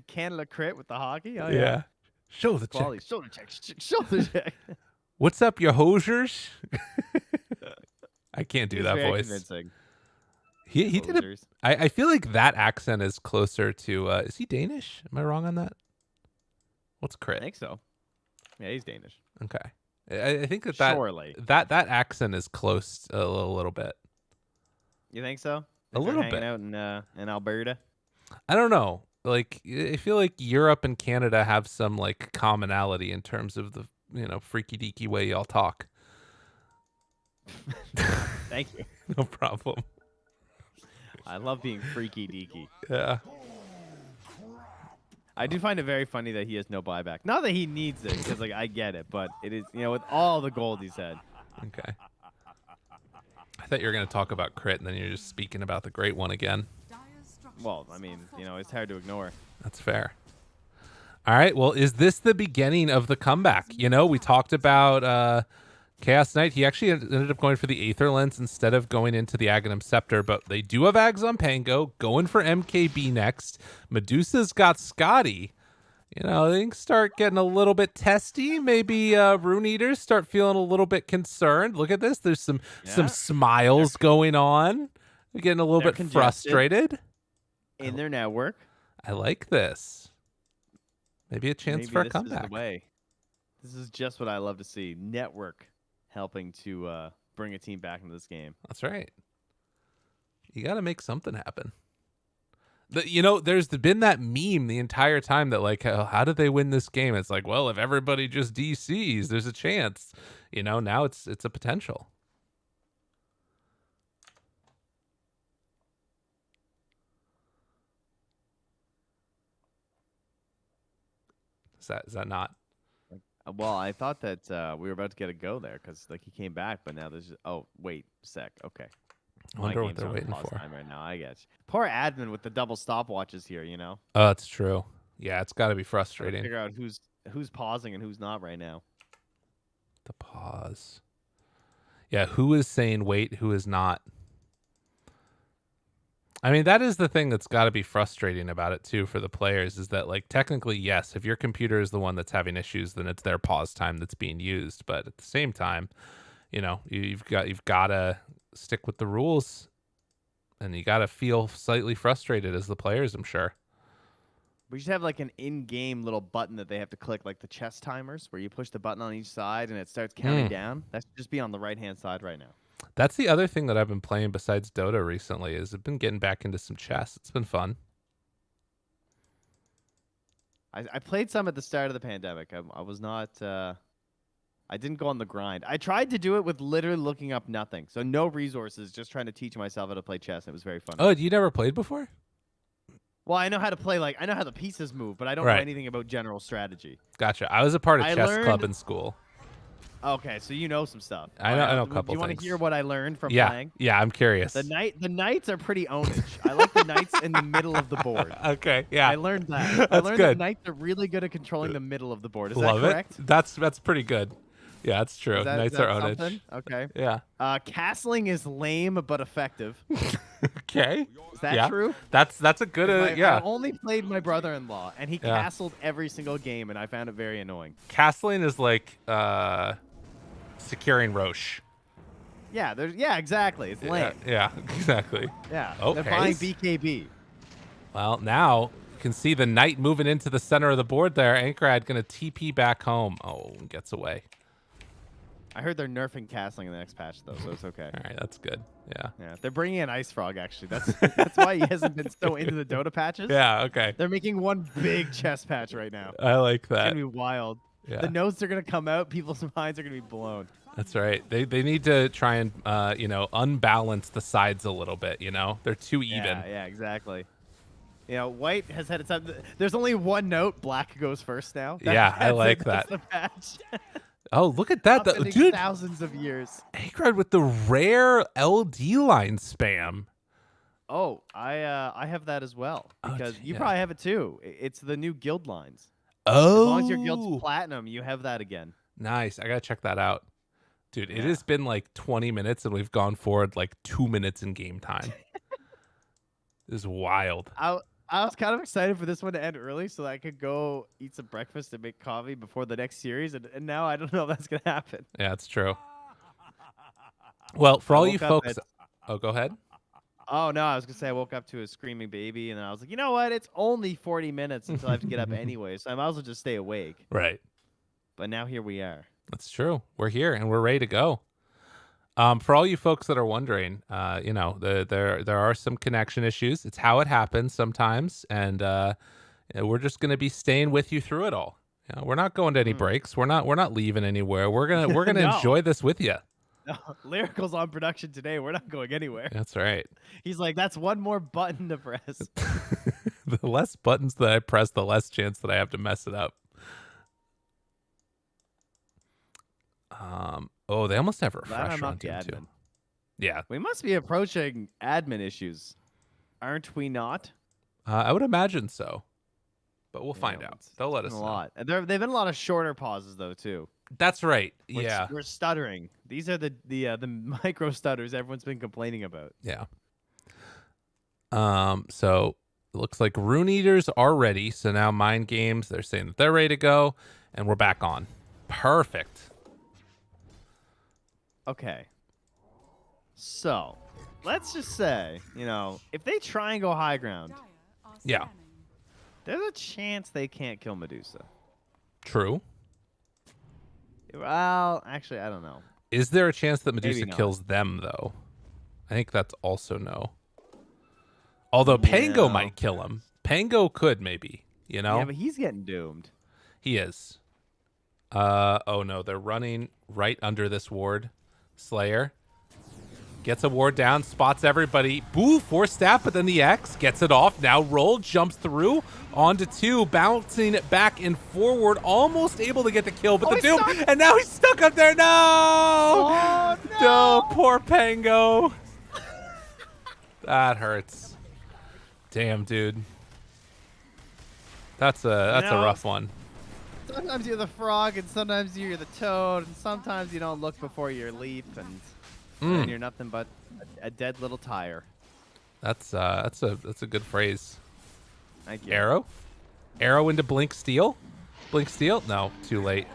S2: Canada Crit with the hockey. Oh,
S1: Yeah. Show the check.
S2: Quality. Shoulder check. Shoulder check.
S1: What's up, you hosers? I can't do
S2: He's
S1: that
S2: very
S1: voice.
S2: Convincing.
S1: He did it.
S2: Posers.
S1: I feel like that accent is closer to. Is he Danish? Am I wrong on that? What's
S2: I
S1: crit?
S2: think so. Yeah, he's Danish.
S1: Okay. I think that
S2: Surely.
S1: that accent is close a little bit.
S2: You think so?
S1: A
S2: Think
S1: little
S2: they're
S1: bit.
S2: hanging out in Alberta.
S1: I don't know. Like I feel like Europe and Canada have some like commonality in terms of the freaky deaky way y'all talk.
S2: Thank you.
S1: No problem.
S2: I love being freaky deaky.
S1: Yeah.
S2: I do find it very funny that he has no buyback. Not that he needs it, because like I get it, but it is with all the gold he's had.
S1: Okay. I thought you were gonna talk about crit, and then you're just speaking about the great one again.
S2: Well, I mean, it's hard to ignore.
S1: That's fair. All right. Well, is this the beginning of the comeback? We talked about Chaos Knight. He actually ended up going for the Aether Lens instead of going into the Aghanim Scepter, but they do have Ags on Pango, going for MKB next. Medusa's got Scotty. Things start getting a little bit testy. Maybe Rune Eaters start feeling a little bit concerned. Look at this. There's some smiles going on. They're getting a little bit
S2: congested.
S1: frustrated.
S2: In their network.
S1: I like this. Maybe a chance
S2: Maybe
S1: for a
S2: this
S1: comeback.
S2: is the way. This is just what I love to see. Network helping to bring a team back into this game.
S1: That's right. You got to make something happen. There's been that meme the entire time that like, how did they win this game? It's like, well, if everybody just DCs, there's a chance. Now it's a potential. Is that not?
S2: Well, I thought that we were about to get a go there because like he came back, but now there's oh wait sec okay.
S1: I wonder
S2: My
S1: what
S2: game's
S1: they're
S2: on
S1: waiting
S2: pause
S1: for.
S2: time right now. I get you. Poor admin with the double stopwatches here.
S1: Oh, that's true. Yeah, it's got to be
S2: Trying to
S1: frustrating.
S2: figure out who's pausing and who's not right now.
S1: The pause. Yeah, who is saying wait, who is not? I mean, that is the thing that's got to be frustrating about it too for the players is that like technically yes, if your computer is the one that's having issues, then it's their pause time that's being used, but at the same time, you've got to stick with the rules and you got to feel slightly frustrated as the players, I'm sure.
S2: We should have like an in-game little button that they have to click, like the chess timers, where you push the button on each side and it starts counting down. That should just be on the right-hand side right now.
S1: That's the other thing that I've been playing besides Dota recently is I've been getting back into some chess. It's been fun.
S2: I played some at the start of the pandemic. I was not. I didn't go on the grind. I tried to do it with literally looking up nothing, so no resources, just trying to teach myself how to play chess. It was very fun.
S1: Oh, you never played before?
S2: Well, I know how to play. Like I know how the pieces move, but I don't know anything about general strategy.
S1: Gotcha. I was a part of
S2: I
S1: chess club
S2: learned-
S1: in school.
S2: Okay, so you know some stuff.
S1: I know a couple
S2: Do you want
S1: things.
S2: to hear what I learned from
S1: Yeah,
S2: playing?
S1: yeah, I'm curious.
S2: The knights are pretty ownage. I like the knights in the middle of the board.
S1: Okay, yeah.
S2: I learned that. I
S1: That's
S2: learned
S1: good.
S2: that knights are really good at controlling the middle of the board. Is
S1: Love
S2: that correct?
S1: it. That's pretty good. Yeah, that's true.
S2: Is that-
S1: Knights
S2: is that
S1: are ownage.
S2: something? Okay.
S1: Yeah.
S2: Castling is lame but effective.
S1: Okay.
S2: Is that
S1: Yeah.
S2: true?
S1: That's a good.
S2: I
S1: Yeah.
S2: only played my brother-in-law, and he
S1: Yeah.
S2: castled every single game, and I found it very annoying.
S1: Castling is like securing Roche.
S2: Yeah, exactly. It's lame.
S1: Yeah, exactly.
S2: Yeah.
S1: Oh,
S2: They're buying
S1: Hayes?
S2: BKB.
S1: Well, now you can see the knight moving into the center of the board there. Ankrad going to TP back home. Oh, gets away.
S2: I heard they're nerfing castling in the next patch though, so it's okay.
S1: All right, that's good. Yeah.
S2: Yeah, they're bringing in Ice Frog actually. That's why he hasn't been so into the Dota patches.
S1: Yeah. Okay.
S2: They're making one big chess patch right now.
S1: I like
S2: It's
S1: that.
S2: gonna be wild.
S1: Yeah.
S2: The notes are gonna come out. People's minds are gonna be blown.
S1: That's right. They need to try and unbalance the sides a little bit. They're too even.
S2: Yeah, exactly. White has had its time. There's only one note. Black goes first now.
S1: Yeah, I like
S2: that's
S1: that.
S2: the patch.
S1: Oh, look at that,
S2: Spending
S1: dude!
S2: thousands of years.
S1: Agrod with the rare LD line spam.
S2: Oh, I have that as well
S1: Oh,
S2: because you
S1: yeah.
S2: probably have it too. It's the new guild lines.
S1: Oh,
S2: As long as your guild's platinum, you have that again.
S1: nice. I gotta check that out, dude. It
S2: Yeah.
S1: has been like 20 minutes, and we've gone forward like 2 minutes in game time. This is wild.
S2: I was kind of excited for this one to end early so that I could go eat some breakfast and make coffee before the next series, and now I don't know if that's gonna happen.
S1: Yeah, it's true. Well, for
S2: I
S1: all you
S2: woke up
S1: folks,
S2: at-
S1: oh, go ahead.
S2: Oh no, I was gonna say I woke up to a screaming baby, and then I was like, you know what? It's only 40 minutes until I have to get up anyway, so I might as well just stay awake.
S1: Right.
S2: But now here we are.
S1: That's true. We're here and we're ready to go. For all you folks that are wondering, there are some connection issues. It's how it happens sometimes, and we're just gonna be staying with you through it all. We're not going to any breaks. We're not leaving anywhere. We're gonna
S2: No.
S1: enjoy this with you.
S2: No, Lyrical's on production today. We're not going anywhere.
S1: That's right.
S2: He's like, that's one more button to press.
S1: The less buttons that I press, the less chance that I have to mess it up. Oh, they almost have
S2: Glad I'm
S1: refresher on
S2: not the
S1: Doom too.
S2: admin.
S1: Yeah,
S2: We must be approaching admin issues, aren't we not?
S1: I would imagine so, but we'll find
S2: Yeah,
S1: out.
S2: it's
S1: They'll let
S2: been
S1: us
S2: a
S1: know.
S2: lot. And they've been a lot of shorter pauses though too.
S1: That's right.
S2: We're, we're stuttering. These are the micro stutters everyone's been complaining about.
S1: Yeah. So it looks like Rune Eaters are ready. So now Mind Games, they're saying that they're ready to go, and we're back on. Perfect.
S2: Okay. So, let's just say, if they try and go high ground,
S3: Dire are
S1: Yeah.
S3: scanning.
S2: there's a chance they can't kill Medusa.
S1: True.
S2: Well, actually, I don't know.
S1: Is there a chance that Medusa
S2: not.
S1: kills them, though? I think that's also no. Although Pango
S2: No.
S1: might kill him. Pango could maybe,
S2: Yeah, but he's getting doomed.
S1: He is. Oh no, they're running right under this ward. Slayer gets a ward down, spots everybody. Boo, 4 staff, but then the X gets it off. Now roll, jumps through, onto 2, bouncing it back and forward, almost able to get the kill, but
S2: Oh,
S1: the
S2: he's
S1: Doom,
S2: stuck.
S1: and now he's stuck up there. No!
S2: Oh,
S1: No, poor Pango. That hurts. Damn, dude. That's a rough one.
S2: Sometimes you're the frog, and sometimes you're the toad, and sometimes you don't look before your leap, and then you're nothing but a dead little tire.
S1: That's a good phrase.
S2: Thank you.
S1: Arrow into Blink Steel? Blink Steel? No, too late.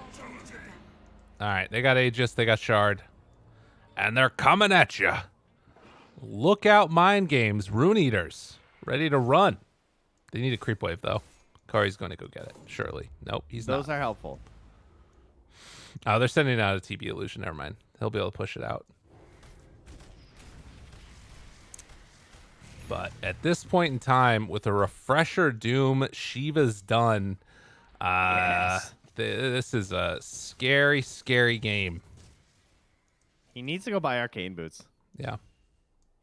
S1: All right, they got Aegis, they got Shard. And they're coming at you. Look out, Mind Games, Rune Eaters, ready to run. They need a creep wave, though. Kari's going to go get it, surely. Nope, he's
S2: Those
S1: not.
S2: are helpful.
S1: Oh, they're sending out a TB illusion. Never mind. He'll be able to push it out. But at this point in time, with a refresher Doom, Shiva's done.
S2: Yes.
S1: This is a scary, scary game.
S2: He needs to go buy arcane boots.
S1: Yeah.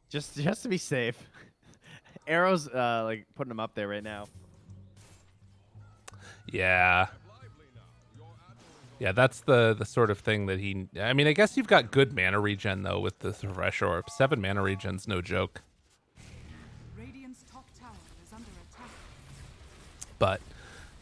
S2: Just to be safe. Arrow's like putting him up there right now.
S1: Yeah. Yeah, that's the sort of thing that he... I mean, I guess you've got good mana regen, though, with the refresh orb. 7 mana regen's no joke.
S3: Radiant's top tower is under attack.
S1: But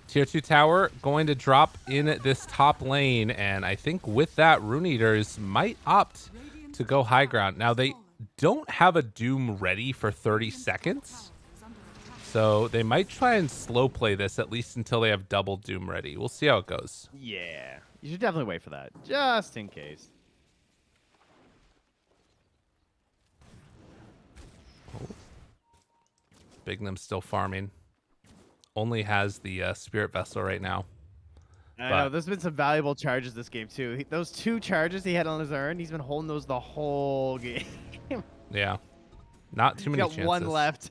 S1: tier 2 tower going to drop in this top lane, and I think with that, Rune Eaters might opt to go high ground. Now, they don't have a Doom ready for 30 seconds,
S3: Is under attack.
S1: so they might try and slow play this at least until they have double Doom ready. We'll see how it goes.
S2: Yeah. You should definitely wait for that, just in case.
S1: Bignum's still farming. Only has the Spirit Vessel right now.
S2: I know there's been some valuable charges this game too. Those 2 charges he had on his urn, he's been holding those the whole game.
S1: Yeah. Not too many
S2: Got
S1: chances.
S2: 1 left.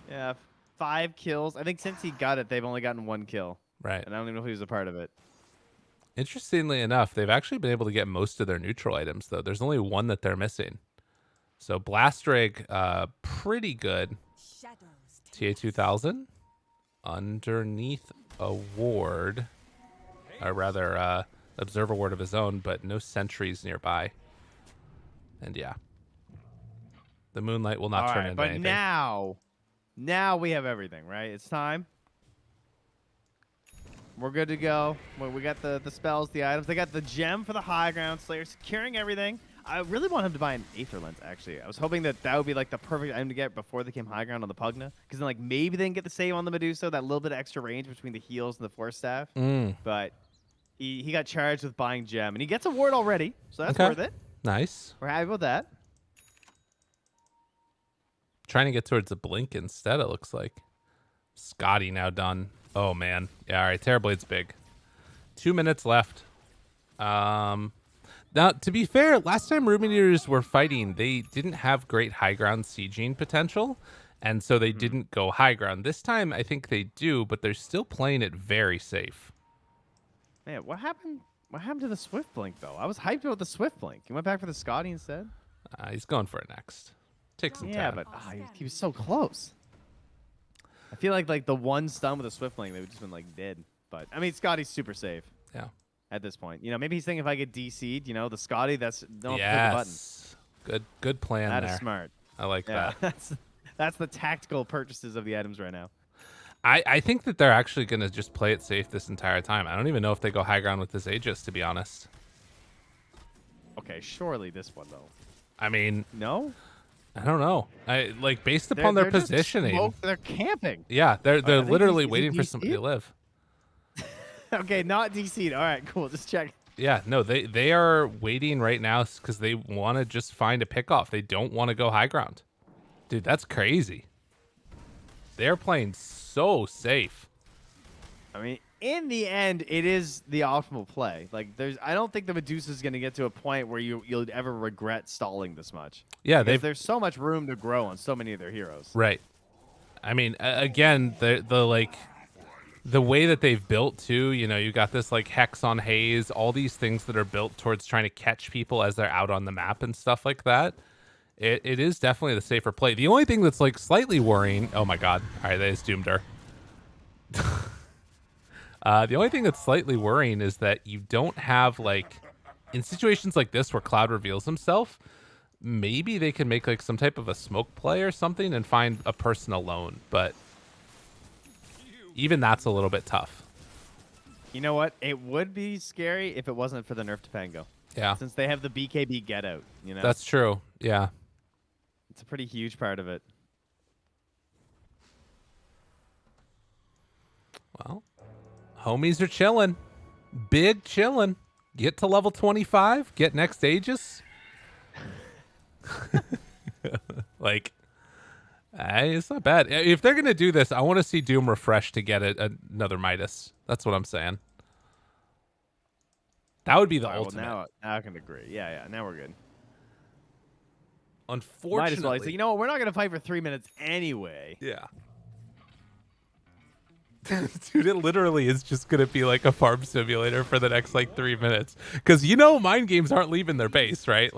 S2: Yeah, 5 kills. I think since he got it, they've only gotten 1 kill.
S1: Right.
S2: And I don't even know if he was a part of it.
S1: Interestingly enough, they've actually been able to get most of their neutral items, though. There's only 1 that they're missing. So Blast Rig, pretty good.
S3: Shadows
S1: TA2000 underneath a ward, or rather, observer ward of his own, but no sentries nearby. And yeah, the moonlight will not turn into
S2: but
S1: anything.
S2: now we have everything, right? It's time. We're good to go. We got the spells, the items. They got the gem for the high ground slayer, securing everything. I really want him to buy an Aether Lens, actually. I was hoping that would be like the perfect item to get before they came high ground on the Pugna. Because then like maybe they can get the save on the Medusa, that little bit of extra range between the heals and the Force Staff. But he got charged with buying gem. And he gets a ward already, so that's worth it.
S1: Nice.
S2: We're happy with that.
S1: Trying to get towards the blink instead, it looks like. Scotty now done. Oh, man. Yeah, all right. Terrorblade's big. 2 minutes left. Now, to be fair, last time Ruminators were fighting, they didn't have great high ground sieging potential, and so they didn't go high ground. This time, I think they do, but they're still playing it very safe.
S2: Man, what happened? What happened to the Swift Blink, though? I was hyped about the Swift Blink. You went back for the Scotty instead?
S1: He's going for it next. Take some
S2: Yeah,
S1: time.
S2: but he was so close. I feel like the 1 stun with a Swift Blink, they would just been like dead. But I mean, Scotty's super safe.
S1: Yeah.
S2: At this point, maybe he's thinking if I get DC'd, the Scotty, don't have to click the button.
S1: Good plan there.
S2: That is smart.
S1: I like
S2: Yeah,
S1: that.
S2: that's the tactical purchases of the items right now.
S1: I think that they're actually going to just play it safe this entire time. I don't even know if they go high ground with this Aegis, to be honest.
S2: Okay, surely this one though.
S1: I mean,
S2: No,
S1: I don't know. Based upon their
S2: they're just
S1: positioning.
S2: smoked, they're camping.
S1: Yeah, they're
S2: I think
S1: literally
S2: he's
S1: waiting for
S2: DC'd?
S1: somebody to live.
S2: Okay, not DC'd. All right, cool. Just check.
S1: Yeah, no, they are waiting right now because they want to just find a pickoff. They don't want to go high ground. Dude, that's crazy. They're playing so safe.
S2: I mean, in the end, it is the optimal play. I don't think the Medusa is going to get to a point where you'll ever regret stalling this much.
S1: Yeah,
S2: there's so much room to grow on so many of their heroes.
S1: Right. I mean, again, the way that they've built too, you got this Hex on Haze, all these things that are built towards trying to catch people as they're out on the map and stuff like that. It is definitely the safer play. The only thing that's slightly worrying, oh my god, all right, they just doomed her. The only thing that's slightly worrying is that you don't have in situations like this where Cloud reveals himself, maybe they can make some type of a smoke play or something and find a person alone, but even that's a little bit tough.
S2: You know what? It would be scary if it wasn't for the nerf to Pango.
S1: Yeah.
S2: Since they have the BKB get out,
S1: That's true. Yeah.
S2: It's a pretty huge part of it.
S1: Well, homies are chilling. Big chilling. Get to level 25. Get next Aegis. It's not bad. If they're going to do this, I want to see Doom refresh to get another Midas. That's what I'm saying. That would be the ultimate.
S2: Well, now I can agree. Yeah. Now we're good.
S1: Unfortunately.
S2: Might as well. He's like, we're not going to fight for 3 minutes anyway.
S1: Yeah. Dude, it literally is just going to be like a farm simulator for the next 3 minutes. Because mind games aren't leaving their base, right?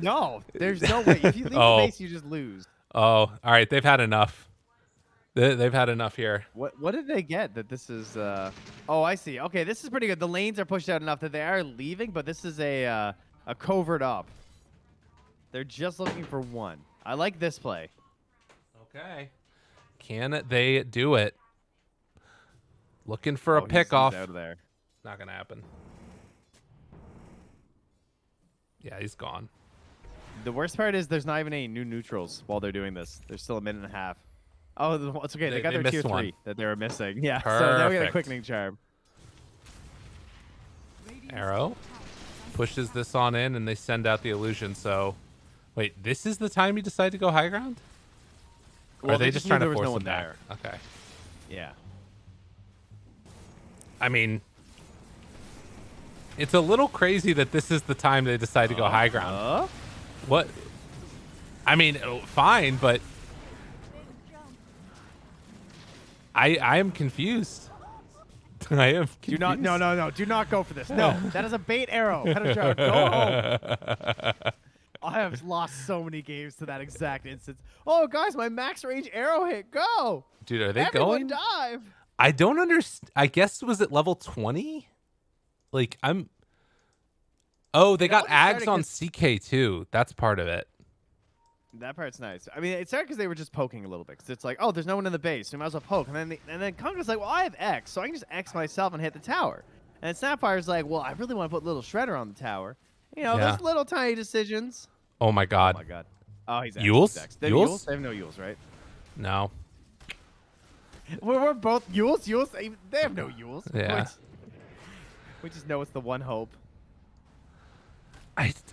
S2: No, there's no way. If you leave the base, you just lose.
S1: Oh, all right. They've had enough. They've had enough here.
S2: What did they get that this is... Oh, I see. Okay, this is pretty good. The lanes are pushed out enough that they are leaving, but this is a covert up. They're just looking for one. I like this play.
S1: Okay. Can they do it? Looking for a pickoff.
S2: Out of there.
S1: Not going to happen. Yeah, he's gone.
S2: The worst part is there's not even any new neutrals while they're doing this. There's still a minute and a half. Oh, it's okay. They got their tier 3 that they were missing. Yeah,
S1: Perfect.
S2: so now we got a quickening charm.
S1: Arrow pushes this on in, and they send out the illusion. So, wait, this is the time you decide to go high ground? Or
S2: Well,
S1: are they just trying to force
S2: no
S1: them
S2: one
S1: back?
S2: there.
S1: Okay.
S2: Yeah.
S1: I mean, It's a little crazy that this is the time they decide to go high ground. What? I mean, fine, but I am confused. I am confused.
S2: Do not, no. Do not go for this. No, that is a bait arrow. Pedashara, go home. I have lost so many games to that exact instance. Oh, guys, my max range arrow hit. Go.
S1: Dude, are they
S2: Everyone
S1: going?
S2: dive.
S1: I don't understand. I guess was it level 20? Like Oh, they got Ags on CK too. That's part of it.
S2: That part's nice. I mean, it's sad because they were just poking a little bit. Cause it's like, oh, there's no one in the base. So we might as well poke. And then Konga's like, well, I have X, so I can just X myself and hit the tower. And Snapfire's like, well, I really want to put Little Shredder on the tower. You know, those little tiny decisions.
S1: Oh my god.
S2: Oh my god. Oh, he's X.
S1: Yules?
S2: He's X. They have Yules? They have no Yules, right?
S1: No.
S2: We're both Yules. Yules. They have no Yules.
S1: Yeah.
S2: We just know it's the one hope.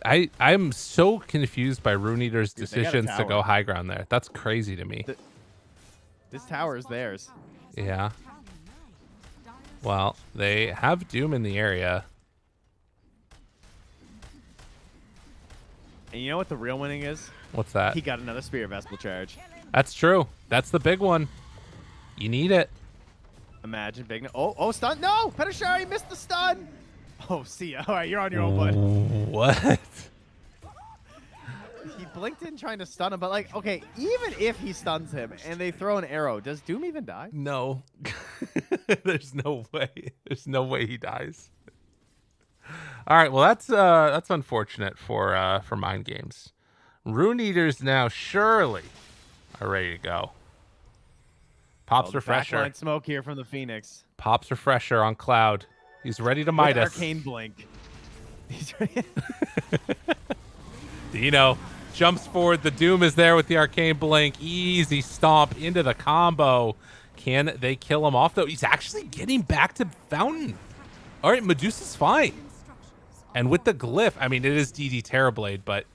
S1: I'm so confused by Rune Eater's
S2: Dude, they got a
S1: decisions to go
S2: tower.
S1: high ground there. That's crazy to me.
S2: This tower is theirs.
S1: Yeah. Well, they have Doom in the area.
S2: And you know what the real winning is?
S1: What's that?
S2: He got another Spirit Vespel charge.
S1: That's true. That's the big one. You need it.
S2: Imagine big. Oh, stun. No! Pedashari missed the stun! Oh, see ya. All right, you're on your own, bud.
S1: What?
S2: He blinked in trying to stun him, but like, okay, even if he stuns him and they throw an arrow, does Doom even die?
S1: No. There's no way. There's no way he dies. All right, well that's unfortunate for Mind Games. Rune Eaters now surely are ready to go. Pops refresher.
S2: Backline smoke here from the Phoenix.
S1: Pops refresher on Cloud. He's ready to might us.
S2: Arcane blink. He's ready.
S1: Dino jumps forward. The Doom is there with the arcane blink. Easy stomp into the combo. Can they kill him off though? He's actually getting back to Fountain. All right, Medusa's fine. And with the glyph, I mean, it is DD Terrorblade, but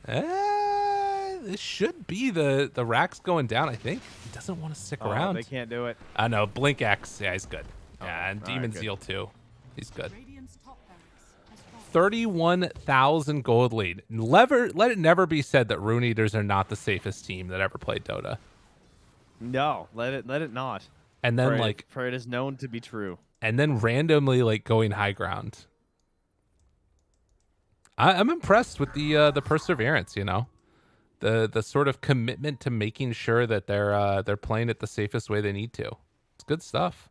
S1: this should be the racks going down, I think. He doesn't want to stick around.
S2: They can't do it.
S1: I know. Blink X. Yeah, he's good. Yeah, and
S2: all right,
S1: Demon
S2: good.
S1: Zeal too. He's good.
S3: Radiant's top barracks has fallen.
S1: 31,000 gold lead. Let it never be said that Rune Eaters are not the safest team that ever played Dota.
S2: No, let it not.
S1: And then
S2: For it is known to be true.
S1: and then randomly going high ground. I'm impressed with the perseverance, you know. The sort of commitment to making sure that they're playing it the safest way they need to. It's good stuff.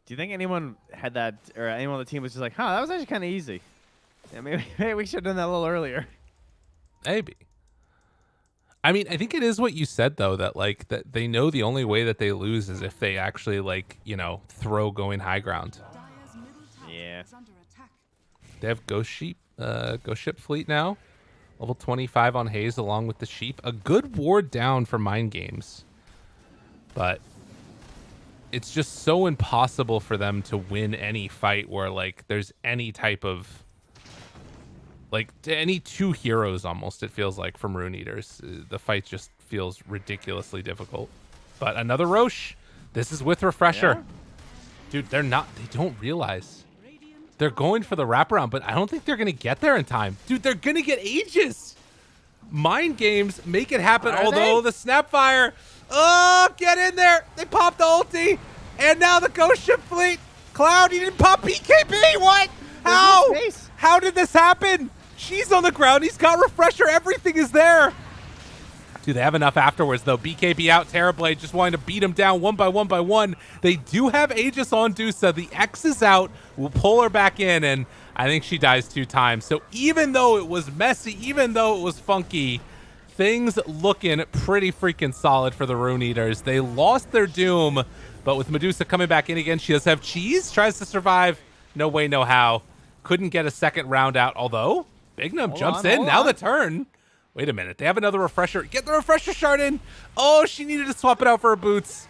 S2: Do you think anyone had that, or anyone on the team was just like, huh, that was actually kind of easy? Yeah, maybe we should have done that a little earlier.
S1: Maybe. I mean, I think it is what you said though, that that they know the only way that they lose is if they actually throw going high ground.
S3: Dire's middle tower
S2: Yeah.
S3: is under attack.
S1: They have Ghost Ship fleet now. Level 25 on Haze along with the sheep. A good ward down for Mind Games. But it's just so impossible for them to win any fight where there's any type of any two heroes almost, it feels like, from Rune Eaters. The fight just feels ridiculously difficult. But another Roche. This is with refresher.
S2: Yeah.
S1: Dude, they don't realize. They're going for the wraparound, but I don't think they're going to get there in time. Dude, they're going to get Aegis. Mind Games make it happen, although the Snapfire. Oh, get in there. They popped the ulti. And now the Ghost Ship fleet. Cloud, he didn't pop BKB. What? How? How did this happen? She's on the ground. He's got refresher. Everything is there. Do they have enough afterwards, though? BKB out. Terrorblade just wanting to beat him down one by one. They do have Aegis on Dusa. The X is out. We'll pull her back in, and I think she dies 2 times. So even though it was messy, even though it was funky, things looking pretty freaking solid for the Rune Eaters. They lost their Doom, but with Medusa coming back in again, she does have Cheese. Tries to survive. No way, no how. Couldn't get a second round out, although Bignum jumps in. Now the turn. Wait a minute. They have another refresher. Get the refresher shard in. Oh, she needed to swap it out for her boots.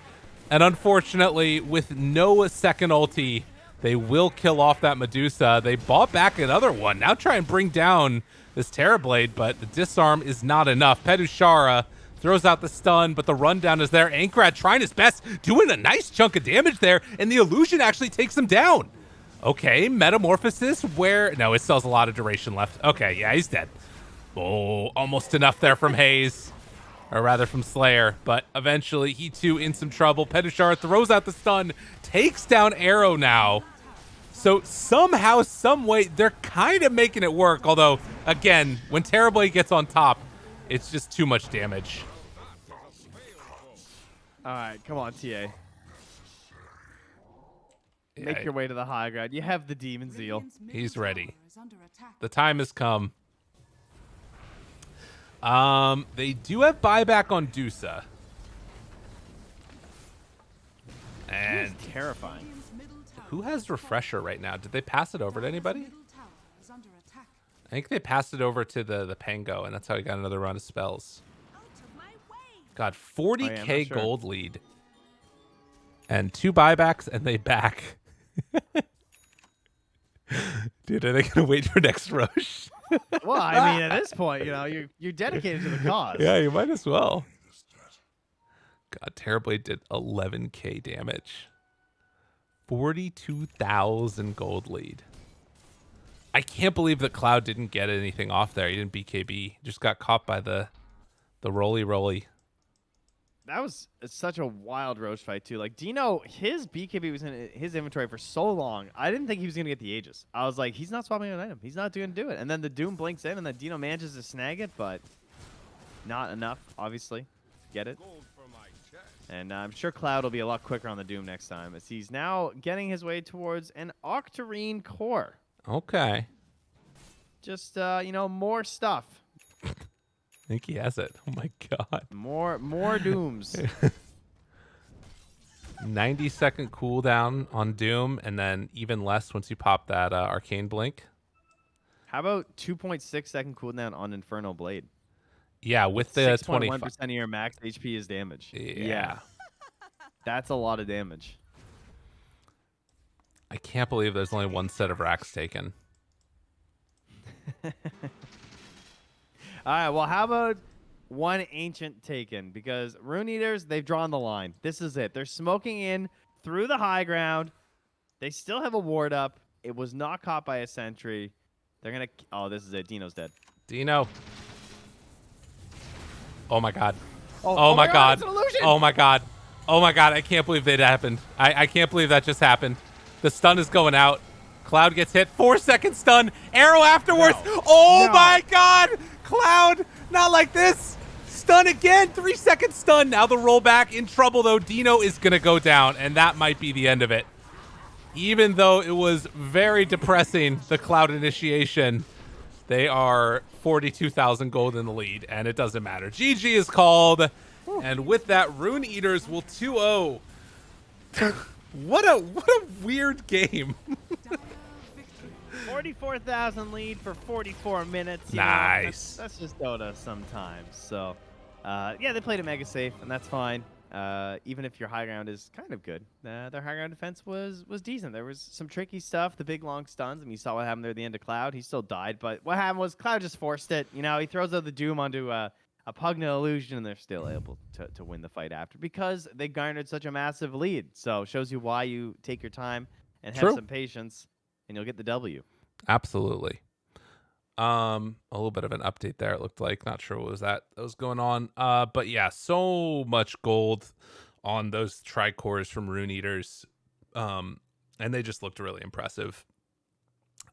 S1: And unfortunately, with no second ulti, they will kill off that Medusa. They bought back another one. Now try and bring down this Terrorblade, but the disarm is not enough. Pedushara throws out the stun, but the rundown is there. Ankrad trying his best, doing a nice chunk of damage there, and the illusion actually takes him down. Okay, Metamorphosis, where... No, it still has a lot of duration left. Okay, yeah, he's dead. Oh, almost enough there from Hayes. Or rather from Slayer. But eventually, he too in some trouble. Petushar throws out the stun, takes down Arrow now. So somehow, some way, they're kind of making it work. Although, again, when Terrorblade gets on top, it's just too much damage.
S2: All right, come on, TA. Make
S1: Yeah,
S2: your way to the high ground. You have the Demon Zeal.
S3: Radiant's middle
S1: He's ready.
S3: tower is under attack.
S1: The time has come. They do have buyback on Dusa. And
S2: It's terrifying.
S3: Radiant's middle tower
S1: who has Refresher right now? Did they pass it over to anybody?
S3: middle tower is under attack.
S1: I think they passed it over to the Pango, and that's how he got another round of spells. God, 40K
S2: I'm not sure.
S1: gold lead. And 2 buybacks, and they back. Dude, are they going to wait for next Roche?
S2: Well, I mean, at this point, you know, you're dedicated to the cause.
S1: Yeah, you might as well. God, Terrorblade did 11K damage. 42,000 gold lead. I can't believe that Cloud didn't get anything off there. He didn't BKB. He just got caught by the roly.
S2: That was such a wild Roche fight, too. Like, Dino, his BKB was in his inventory for so long. I didn't think he was going to get the Aegis. I was like, he's not swapping an item. He's not going to do it. And then the Doom blinks in, and then Dino manages to snag it, but not enough, obviously, to get it. And I'm sure Cloud will be a lot quicker on the Doom next time, as he's now getting his way towards an Octarine core.
S1: Okay.
S2: Just, you know, more stuff.
S1: I think he has it. Oh my god.
S2: More Dooms.
S1: 90-second cooldown on Doom, and then even less once you pop that Arcane Blink.
S2: How about 2.6-second cooldown on Infernal Blade?
S1: Yeah, with the 25.
S2: 6.1% of your max HP is damage.
S1: Yeah.
S2: That's a lot of damage.
S1: I can't believe there's only one set of racks taken.
S2: All right, well, how about one Ancient taken? Because Rune Eaters, they've drawn the line. This is it. They're smoking in through the high ground. They still have a ward up. It was not caught by a sentry. They're going to... Oh, this is it. Dino's dead.
S1: Dino. Oh my god.
S2: Oh
S1: my god.
S2: It's an illusion.
S1: Oh my god. Oh my god. I can't believe that happened. I can't believe that just happened. The stun is going out. Cloud gets hit. 4-second stun. Arrow afterwards.
S2: No.
S1: Oh
S2: No.
S1: my god. Cloud. Not like this. Stun again. 3-second stun. Now the rollback. In trouble though. Dino is going to go down. And that might be the end of it. Even though it was very depressing, the Cloud initiation, they are 42,000 gold in the lead, and it doesn't matter. GG is called, and with that, Rune Eaters will 2-0. What a weird game.
S2: 44,000 lead for 44 minutes. You know,
S1: Nice.
S2: that's just Dota sometimes. So, yeah, they played it mega safe, and that's fine. Even if your high ground is kind of good, their high ground defense was decent. There was some tricky stuff, the big long stuns. I mean, you saw what happened there at the end of Cloud. He still died, but what happened was Cloud just forced it. You know, he throws out the Doom onto a Pugna Illusion, and they're still able to win the fight after because they garnered such a massive lead. So shows you why you take your time and have
S1: True.
S2: some patience, and you'll get the W.
S1: Absolutely. A little bit of an update there, it looked like. Not sure what was that was going on. But yeah, so much gold on those tricores from Rune Eaters. And they just looked really impressive.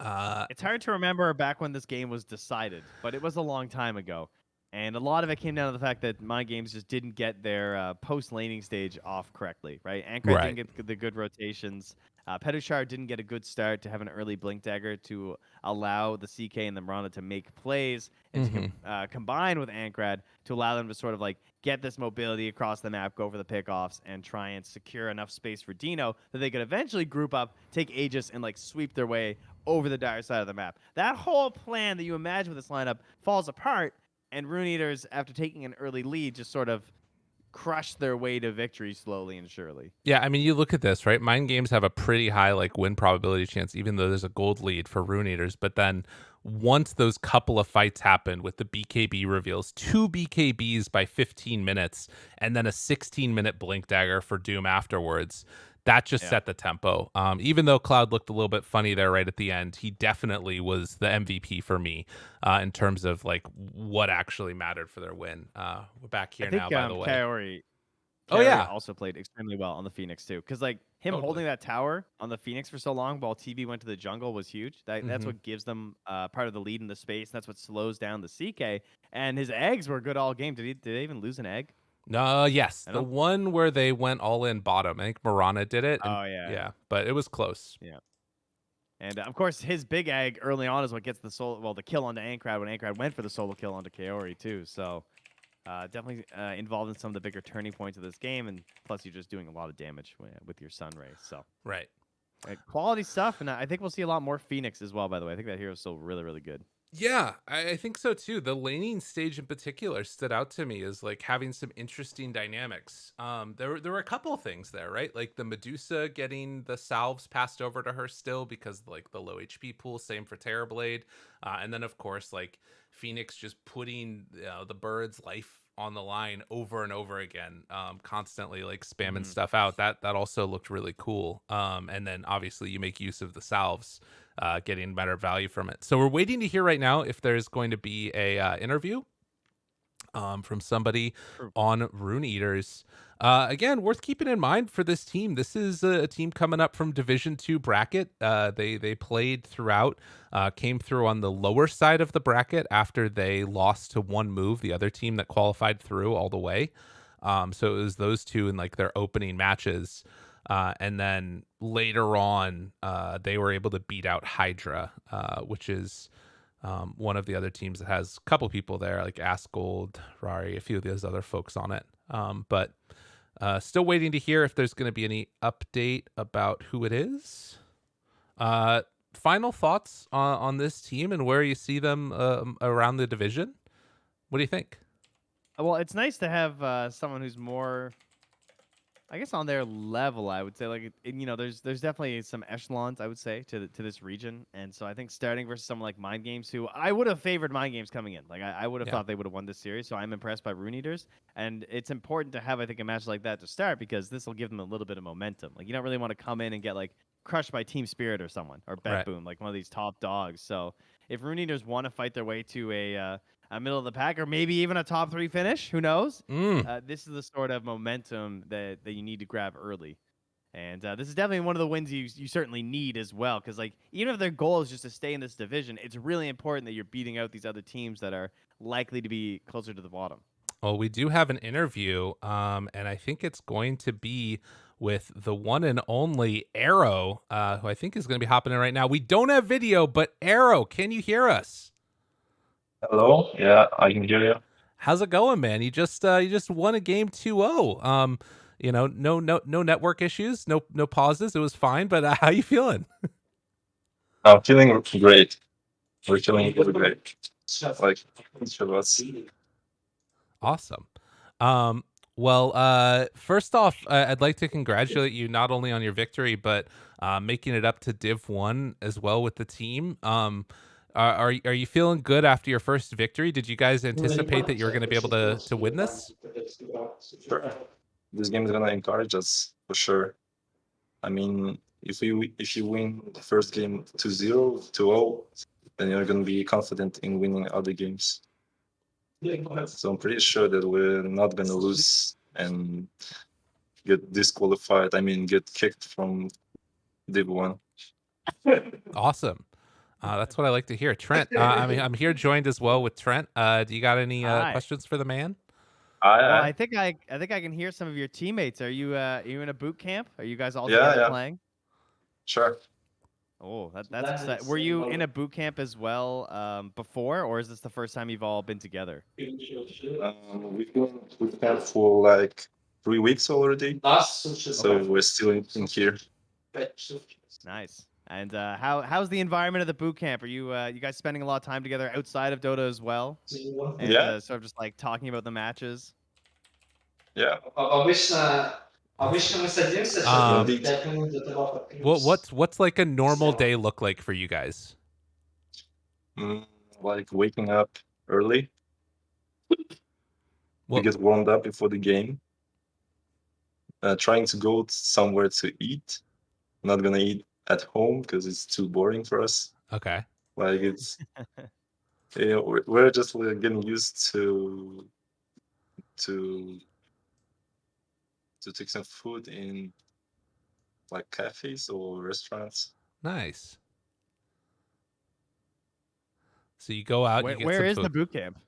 S2: It's hard to remember back when this game was decided, but it was a long time ago. And a lot of it came down to the fact that my games just didn't get their post-laning stage off correctly, right? Ankrat
S1: Right.
S2: didn't get the good rotations. Petushar didn't get a good start to have an early Blink Dagger to allow the CK and the Mirana to make plays and to combine with Ankrat to allow them to sort of like get this mobility across the map, go for the pickoffs, and try and secure enough space for Dino that they could eventually group up, take Aegis, and like sweep their way over the dire side of the map. That whole plan that you imagine with this lineup falls apart, and Rune Eaters, after taking an early lead, just sort of crushed their way to victory slowly and surely.
S1: Yeah, I mean, you look at this, right? Mind games have a pretty high like win probability chance, even though there's a gold lead for Rune Eaters. But then once those couple of fights happened with the BKB reveals, 2 BKBs by 15 minutes, and then a 16-minute Blink Dagger for Doom afterwards, that just
S2: Yeah.
S1: set the tempo. Even though Cloud looked a little bit funny there right at the end, he definitely was the MVP for me in terms of like what actually mattered for their win. We're back
S2: I
S1: here
S2: think
S1: now, by the way. Oh
S2: Kaori
S1: yeah,
S2: also played extremely well on the Phoenix too, because like him
S1: totally.
S2: holding that tower on the Phoenix for so long while TB went to the jungle was huge. That's
S1: Hmm.
S2: what gives them part of the lead in the space. And that's what slows down the CK. And his eggs were good all game. Did they even lose an egg?
S1: No, yes,
S2: I
S1: the
S2: don't.
S1: one where they went all in bottom. I think Marana did it, and
S2: Oh yeah,
S1: yeah, but it was close.
S2: yeah. And of course, his big egg early on is what gets the solo. Well, the kill onto Ankrad when Ankrad went for the solo kill onto Kaori too. So definitely involved in some of the bigger turning points of this game, and plus you're just doing a lot of damage with your Sun Ray. So
S1: Right.
S2: quality stuff, and I think we'll see a lot more Phoenix as well. By the way, I think that hero's still really, really good.
S1: Yeah, I think so too. The laning stage in particular stood out to me as like having some interesting dynamics. There were a couple of things there, right? Like the Medusa getting the salves passed over to her still because like the low HP pool. Same for Terrorblade, and then of course like Phoenix just putting the bird's life on the line over and over again, constantly like spamming
S2: Mhm.
S1: stuff out. That also looked really cool. And then obviously you make use of the salves, getting better value from it. So we're waiting to hear right now if there's going to be a interview from somebody
S2: True.
S1: on Rune Eaters. Again, worth keeping in mind for this team. This is a team coming up from Division Two bracket. They played throughout, came through on the lower side of the bracket after they lost to one move, the other team that qualified through all the way. So it was those two in like their opening matches. And then later on, they were able to beat out Hydra, which is one of the other teams that has a couple people there, like Asgold, Rari, a few of those other folks on it. But still waiting to hear if there's going to be any update about who it is. Final thoughts on this team and where you see them around the division. What do you think?
S2: Well, it's nice to have someone who's more, I guess, on their level. I would say, like, there's definitely some echelons. I would say to this region, and so I think starting versus someone like Mind Games, who I would have favored Mind Games coming in. Like, I would have
S1: Yeah.
S2: thought they would have won this series. So I'm impressed by Rune Eaters, and it's important to have, I think, a match like that to start because this will give them a little bit of momentum. Like, you don't really want to come in and get like crushed by Team Spirit or someone or Bet
S1: Right.
S2: Boom, like one of these top dogs. So if Rune Eaters want to fight their way to a middle of the pack or maybe even a top 3 finish, who knows?
S1: Mm.
S2: This is the sort of momentum that you need to grab early. And this is definitely one of the wins you certainly need as well. Because, like, even if their goal is just to stay in this division, it's really important that you're beating out these other teams that are likely to be closer to the bottom.
S1: Well, we do have an interview, and I think it's going to be with the one and only Arrow, who I think is going to be hopping in right now. We don't have video, but Arrow, can you hear us?
S4: Hello. Yeah, I can hear you.
S1: How's it going, man? You just won a game 2-0. No network issues, no pauses. It was fine, but how you feeling?
S4: I'm feeling great. We're feeling really great. Like each of us.
S1: Awesome. Well, first off, I'd like to congratulate you not only on your victory, but making it up to Div 1 as well with the team. Are you feeling good after your first victory? Did you guys anticipate that you were going to be able to win this?
S4: Sure. This game is gonna encourage us for sure. I mean, if you win the first game 2-0, 2-0, then you're gonna be confident in winning other games. So I'm pretty sure that we're not gonna lose and get disqualified. I mean, get kicked from Div 1.
S1: Awesome. That's what I like to hear. Trent, I'm here joined as well with Trent. Do you got any
S2: Hi.
S1: questions for the man?
S2: Well,
S4: I,
S2: I think I can hear some of your teammates. Are you in a boot camp? Are you guys all
S4: yeah,
S2: together
S4: yeah,
S2: playing?
S4: sure.
S2: Oh, that's exciting. Were you in a boot camp as well before, or is this the first time you've all been together?
S4: We've been with them for like 3 weeks already, so we're still in here.
S2: Nice. And how's the environment of the boot camp? Are you guys spending a lot of time together outside of Dota as well, and
S4: Yeah,
S2: sort of just like talking about the matches?
S4: yeah,
S5: Обычно мы садимся, что-то
S1: Um,
S4: indeed.
S5: 5 минут до того, как
S1: what's like a normal day look like for you guys?
S4: Mm, like waking up early to
S1: What
S4: get warmed up before the game. trying to go somewhere to eat. Not gonna eat at home because it's too boring for us.
S1: Okay.
S4: Like it's we're just like, getting used to take some food in like cafes or restaurants.
S1: Nice. So you go out, you get
S2: Where
S1: some
S2: is the
S1: food.
S2: boot camp?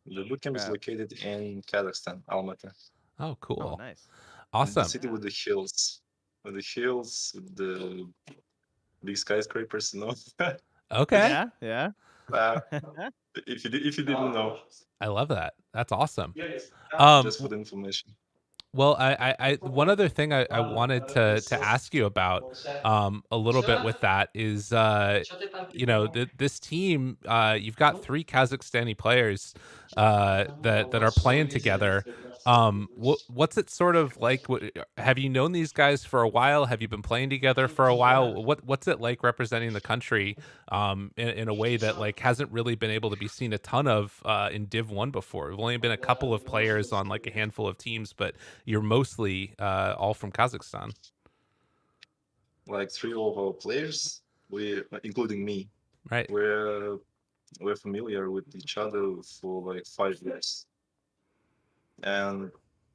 S4: The bootcamp is located in Kazakhstan, Almaty.
S1: Oh,
S2: Oh,
S1: cool.
S2: nice.
S4: The
S1: Awesome.
S4: city with the hills. With the big skyscrapers, you know.
S1: Okay.
S2: Yeah, yeah.
S4: Uh, if you didn't know,
S1: I love that. That's awesome. Um,
S4: just for the information.
S1: Well, one other thing I wanted to ask you about a little bit with that is this team, you've got 3 Kazakhstani players that are playing together. What's it sort of like? Have you known these guys for a while? Have you been playing together for a while? What's it like representing the country in a way that like hasn't really been able to be seen a ton of in Div 1 before? We've only been a couple of players on like a handful of teams, but you're mostly all from Kazakhstan.
S4: Like 3 of our players, including me,
S1: Right.
S4: we're familiar with each other for like 5 years. And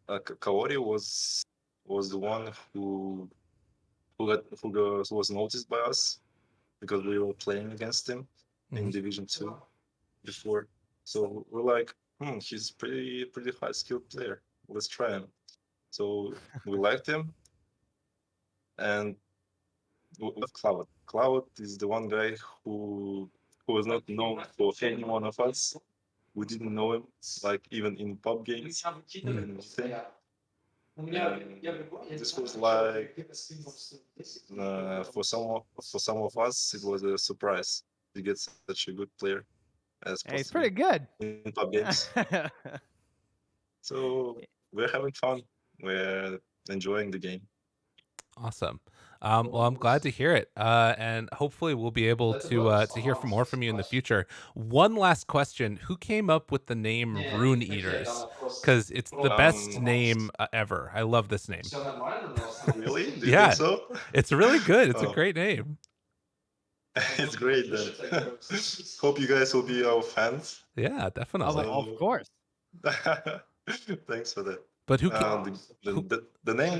S4: Kaori was the one who was noticed by us because we were playing against him in
S1: Mhm.
S4: Division 2 before. So we're like, he's pretty high skilled player. Let's try him. So we liked him, and we love Cloud. Cloud is the one guy who was not known for any one of us. We didn't know him, like even in pub games. And this was like for some of us, it was a surprise to get such a good player as
S2: Hey, he's
S4: possible
S2: pretty good.
S4: in pub games. So we're having fun. We're enjoying the game.
S1: Awesome. Well, I'm glad to hear it, and hopefully we'll be able to hear more from you in the future. One last question: who came up with the name Rune Eaters? Because it's the best name ever. I love this name.
S4: Really? Do you
S1: Yeah,
S4: think so?
S1: it's really good. It's a
S4: Oh,
S1: great name.
S4: it's great then. Hope you guys will be our fans.
S1: Yeah, definitely.
S2: Of course.
S4: Thanks for that.
S1: But who?
S4: The name,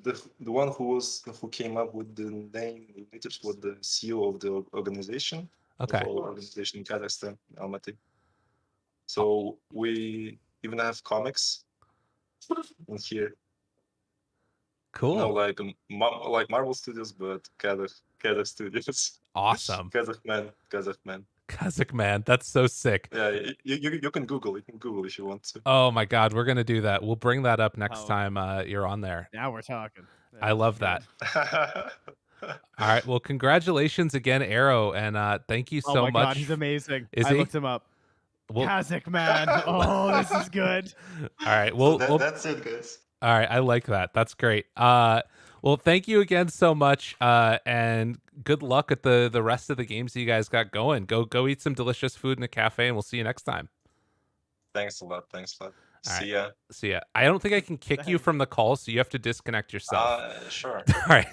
S4: the one who came up with the name was the CEO of the organization.
S1: Okay.
S4: Of our organization in Kazakhstan, Almaty. So we even have comics in here.
S1: Cool.
S4: No, like Marvel Studios, but Kazakh Studios.
S1: Awesome.
S4: Kazakh man.
S1: Kazakh man. That's so sick.
S4: Yeah, you can Google. You can Google if you want to.
S1: Oh my God, we're gonna do that. We'll bring that up next
S2: Oh.
S1: time you're on there.
S2: Now we're talking.
S1: I love that. All right. Well, congratulations again, Arrow, and thank you
S2: Oh
S1: so
S2: my
S1: much.
S2: God, he's amazing.
S1: Is
S2: I
S1: he?
S2: looked him up.
S1: Well,
S2: Kazakh man. Oh, this is good.
S1: all right.
S4: So
S1: Well,
S4: that's it, guys.
S1: all right. I like that. That's great. Well, thank you again so much, and good luck at the rest of the games that you guys got going. Go eat some delicious food in a cafe, and we'll see you next time.
S4: Thanks a lot.
S1: All
S4: See ya.
S1: See ya. I don't think I can kick you from the call, so you have to disconnect yourself.
S4: Sure.
S1: All right.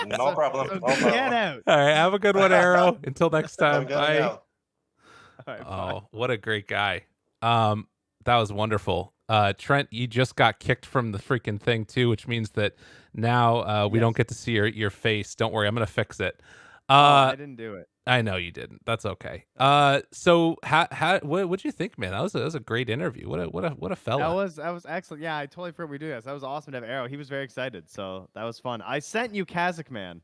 S4: No problem.
S2: So
S4: No problem.
S2: get out.
S1: All right. Have a good one, Arrow. Until next time.
S4: I'm getting
S1: Bye.
S4: out.
S2: All right, bye.
S1: Oh, what a great guy. That was wonderful. Trent, you just got kicked from the freaking thing too, which means that now we don't get to see your face. Don't worry, I'm gonna fix it.
S2: I didn't do it.
S1: I know you didn't. That's okay. So what'd you think, man? That was a great interview. What a fella.
S2: That was excellent. Yeah, I totally forgot we do this. That was awesome to have Arrow. He was very excited, so that was fun. I sent you Kazakh man.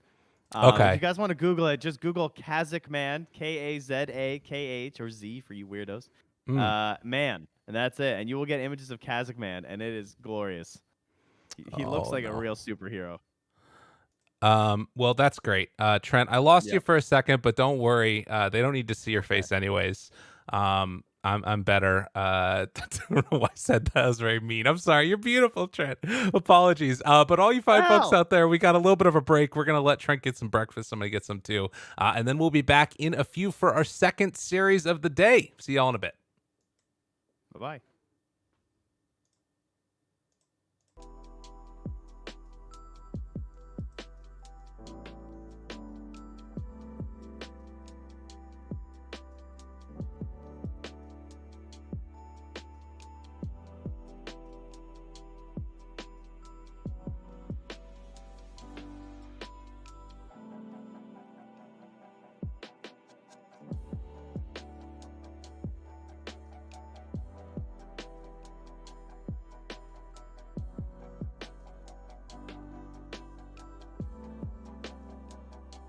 S1: Okay.
S2: If you guys want to Google it, just Google Kazakh man, Kazakh or Z for you weirdos. Man, and that's it. And you will get images of Kazakh man, and it is glorious. He looks like a real superhero.
S1: Well, that's great. Trent, I lost you
S2: Yep.
S1: for a second, but don't worry. They don't need to see your face anyways. I'm better. I don't know why I said that. That was very mean. I'm sorry. You're beautiful, Trent. Apologies. But all you fine folks out there, we got a little bit of a break. We're gonna let Trent get some breakfast. I'm gonna get some too, and then we'll be back in a few for our second series of the day. See y'all in a bit.
S2: Bye-bye.